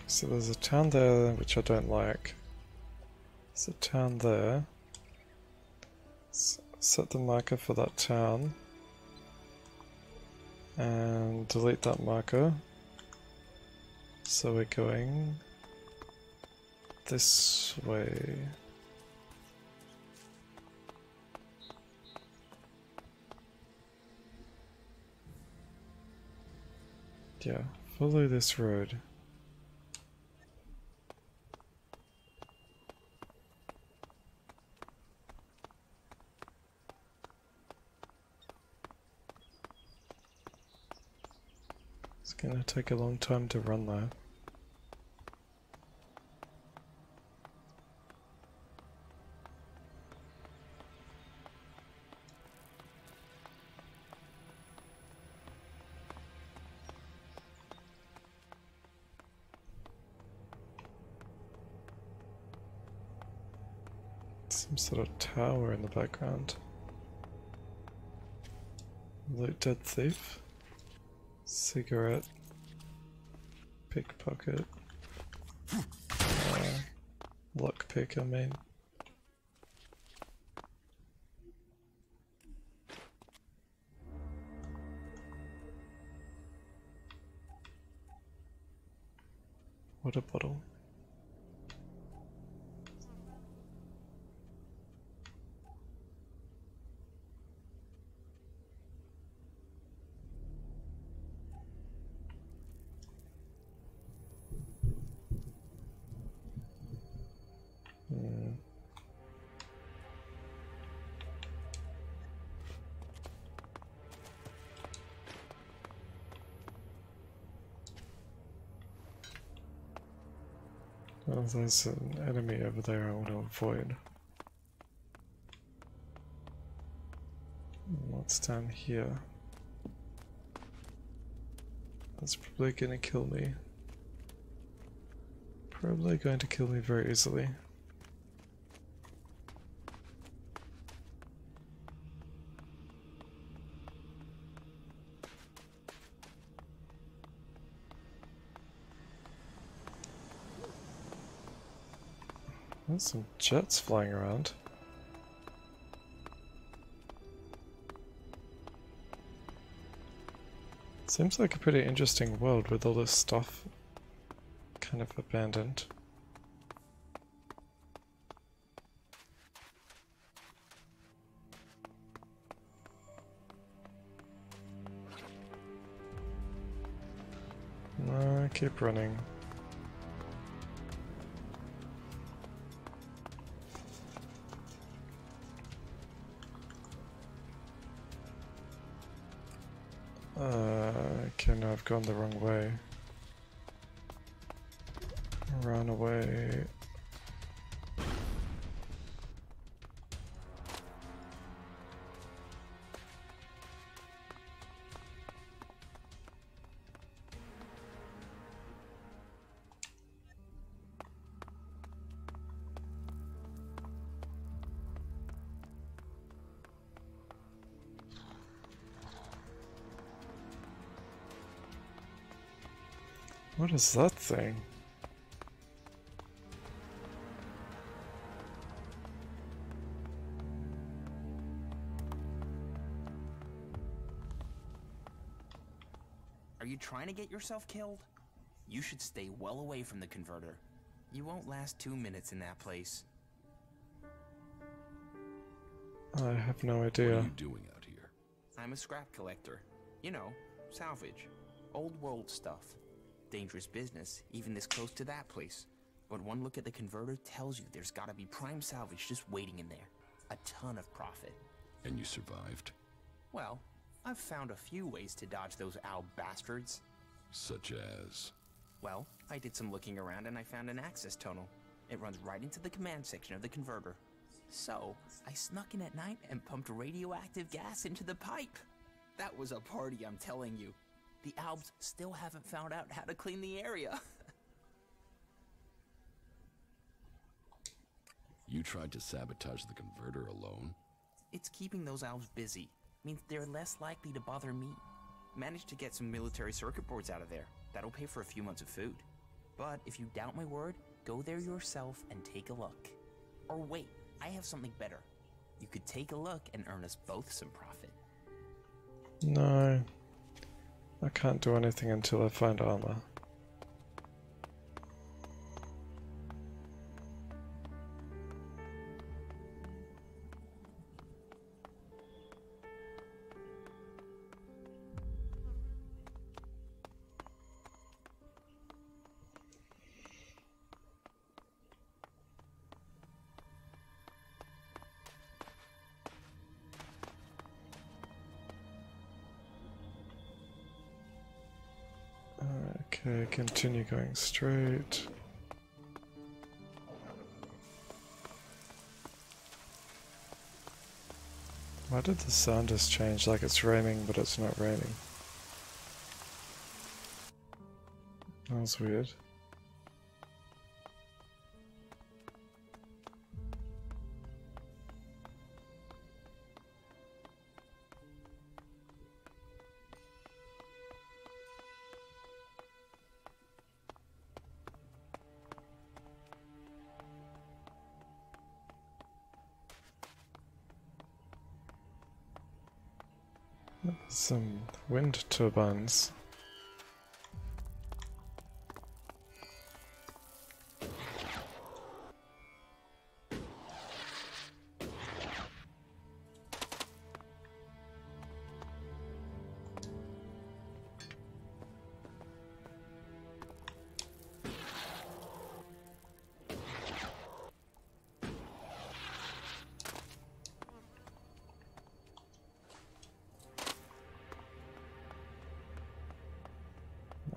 So there's a town there which I don't like. There's a town there. Set the marker for that town and delete that marker. So we're going this way. Yeah, follow this road. It's gonna take a long time to run though. Some sort of tower in the background. Loot dead thief. Cigarette. Pickpocket. Lockpick, I mean. Water bottle. Oh, there's an enemy over there I want to avoid. What's down here? That's probably gonna kill me. Probably going to kill me very easily. There's some jets flying around. Seems like a pretty interesting world with all this stuff kind of abandoned. No, keep running. Okay, no, I've gone the wrong way. Run away. What is that thing? Are you trying to get yourself killed? You should stay well away from the converter. You won't last 2 minutes in that place. I have no idea. What are you doing out here? I'm a scrap collector. You know, salvage. Old world stuff. Dangerous business, even this close to that place. But one look at the converter tells you there's gotta be prime salvage just waiting in there. A ton of profit. And you survived? Well, I've found a few ways to dodge those owl bastards. Such as? Well, I did some looking around and I found an access tunnel. It runs right into the command section of the converter. So, I snuck in at night and pumped radioactive gas into the pipe. That was a party, I'm telling you. The Albs still haven't found out how to clean the area. You tried to sabotage the converter alone? It's keeping those Albs busy. Means they're less likely to bother me. Managed to get some military circuit boards out of there. That'll pay for a few months of food. But if you doubt my word, go there yourself and take a look. Or wait, I have something better. You could take a look and earn us both some profit. No. I can't do anything until I find armor. Okay, continue going straight. Why did the sound just change? Like it's raining, but it's not raining. That was weird. Some wind turbines.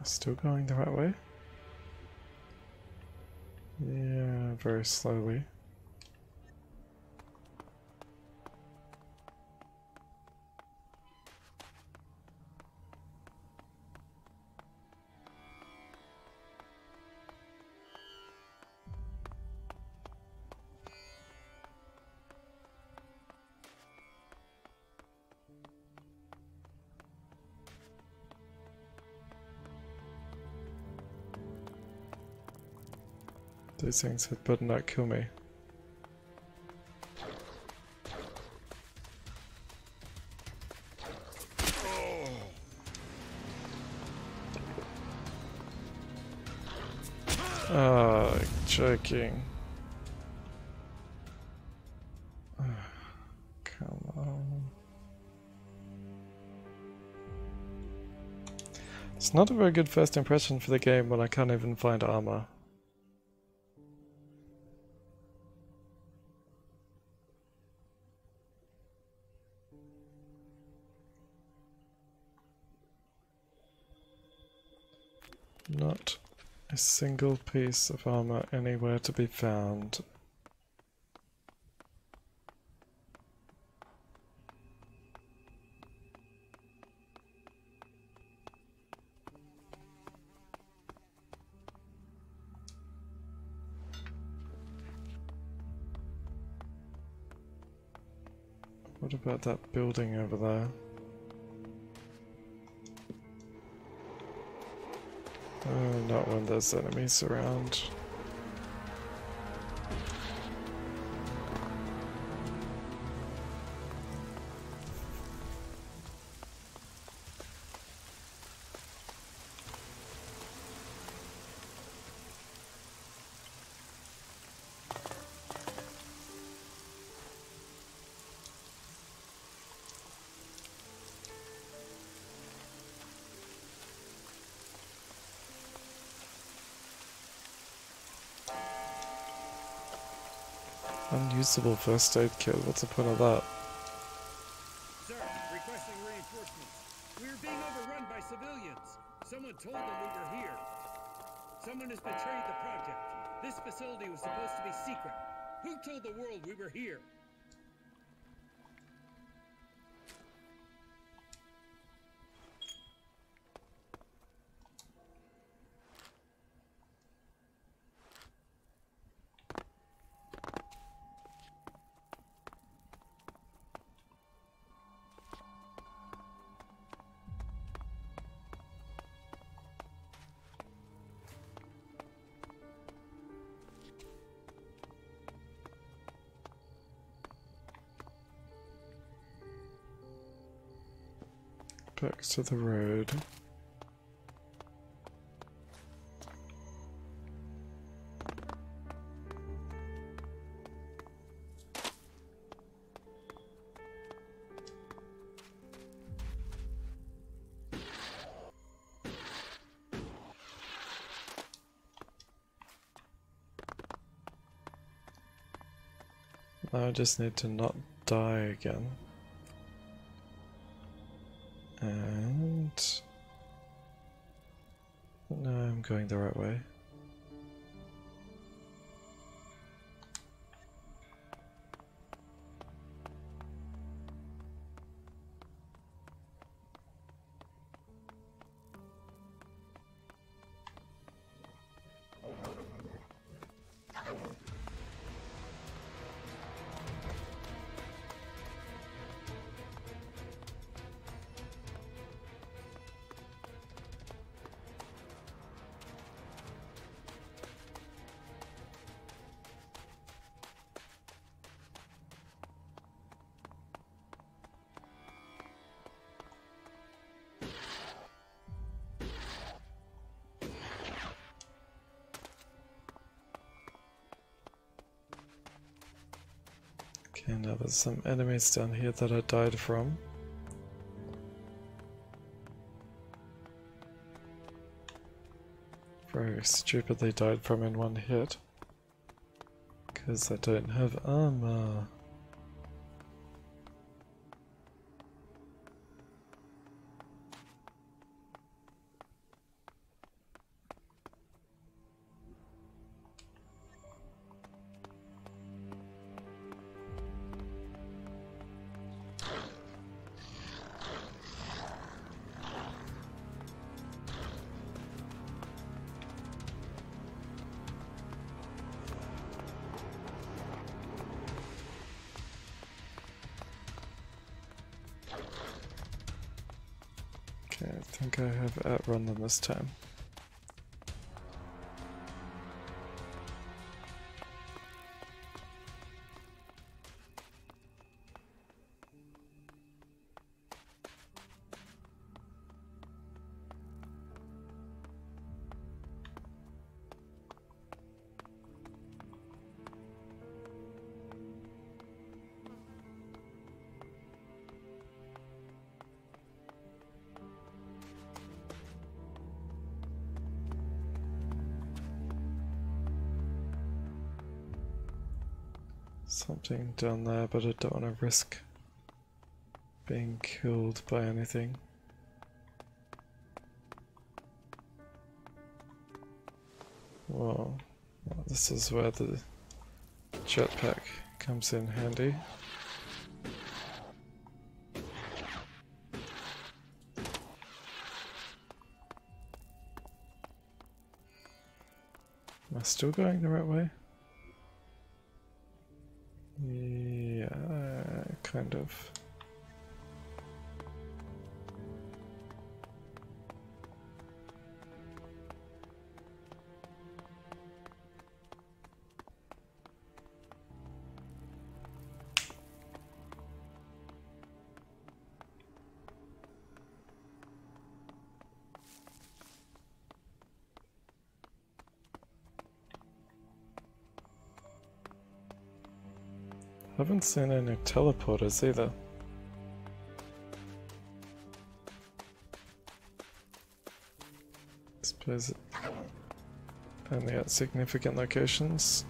Still going the right way? Yeah, very slowly. These things had better not kill me. Oh, joking. Come on. It's not a very good first impression for the game when I can't even find armor. Not a single piece of armor anywhere to be found. What about that building over there? Oh, not when there's enemies around. Unusable first aid kit, what's the point of that? Sir, requesting reinforcements. We're being overrun by civilians. Someone told them we were here. Someone has betrayed the project. This facility was supposed to be secret. Who told the world we were here? Back to the road. Now I just need to not die again. And no, I'm going the right way. Okay, now there's some enemies down here that I died from. Very stupidly died from in one hit. Because I don't have armor. Okay, I think I have outrun them this time. something down there, but I don't want to risk being killed by anything. Whoa, well, this is where the jetpack comes in handy. Am I still going the right way? Yeah, kind of. Haven't seen any teleporters either. Suppose only at significant locations.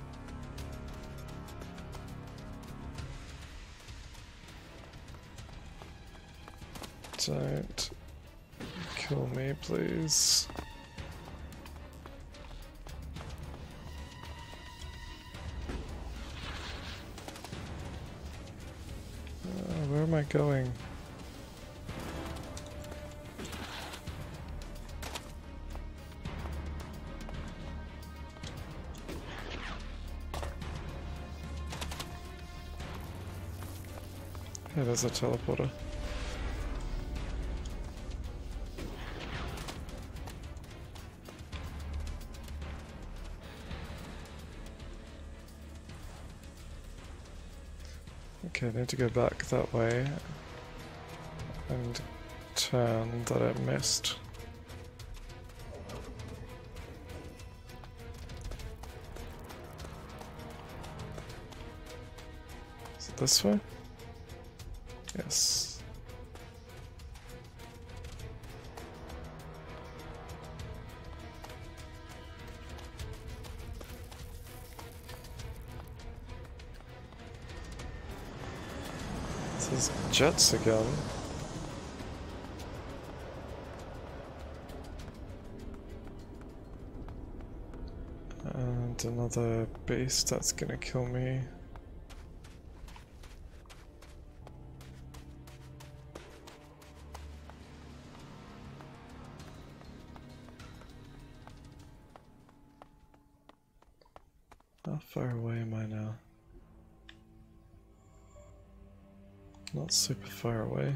Don't kill me, please. Where am I going? Hey, there's a teleporter. Okay, I need to go back that way and turn that I missed. Is it this way? Yes. This is jets again. And another beast that's gonna kill me. How far away am I now? Not super far away.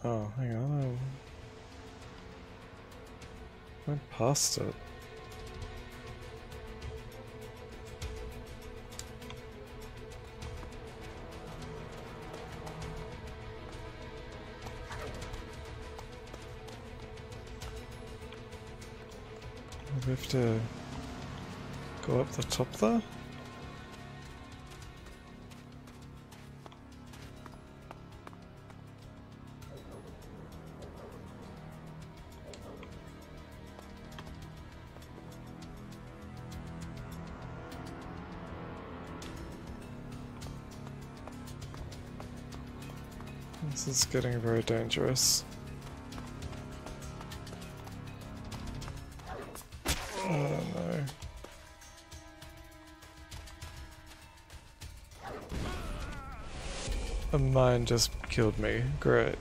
Oh, hang on. I went past it. We have to go up the top there? This is getting very dangerous. Oh no. A mine just killed me. Great.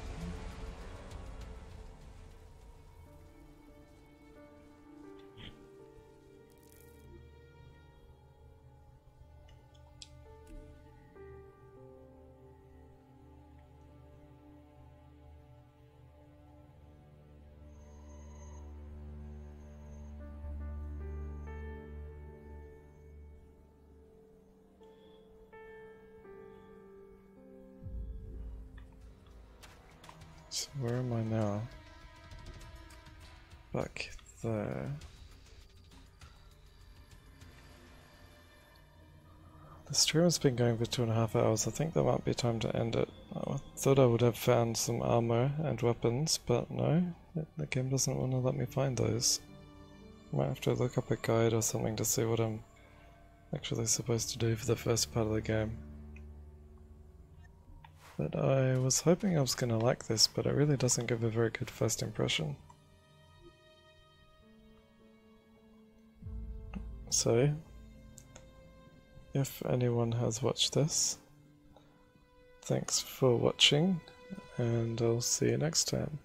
So where am I now? Back there. The stream has been going for 2.5 hours. I think there might be time to end it. I thought I would have found some armor and weapons, but no, the game doesn't want to let me find those. I might have to look up a guide or something to see what I'm actually supposed to do for the first part of the game. But I was hoping I was going to like this, but it really doesn't give a very good first impression. So, if anyone has watched this, thanks for watching, and I'll see you next time.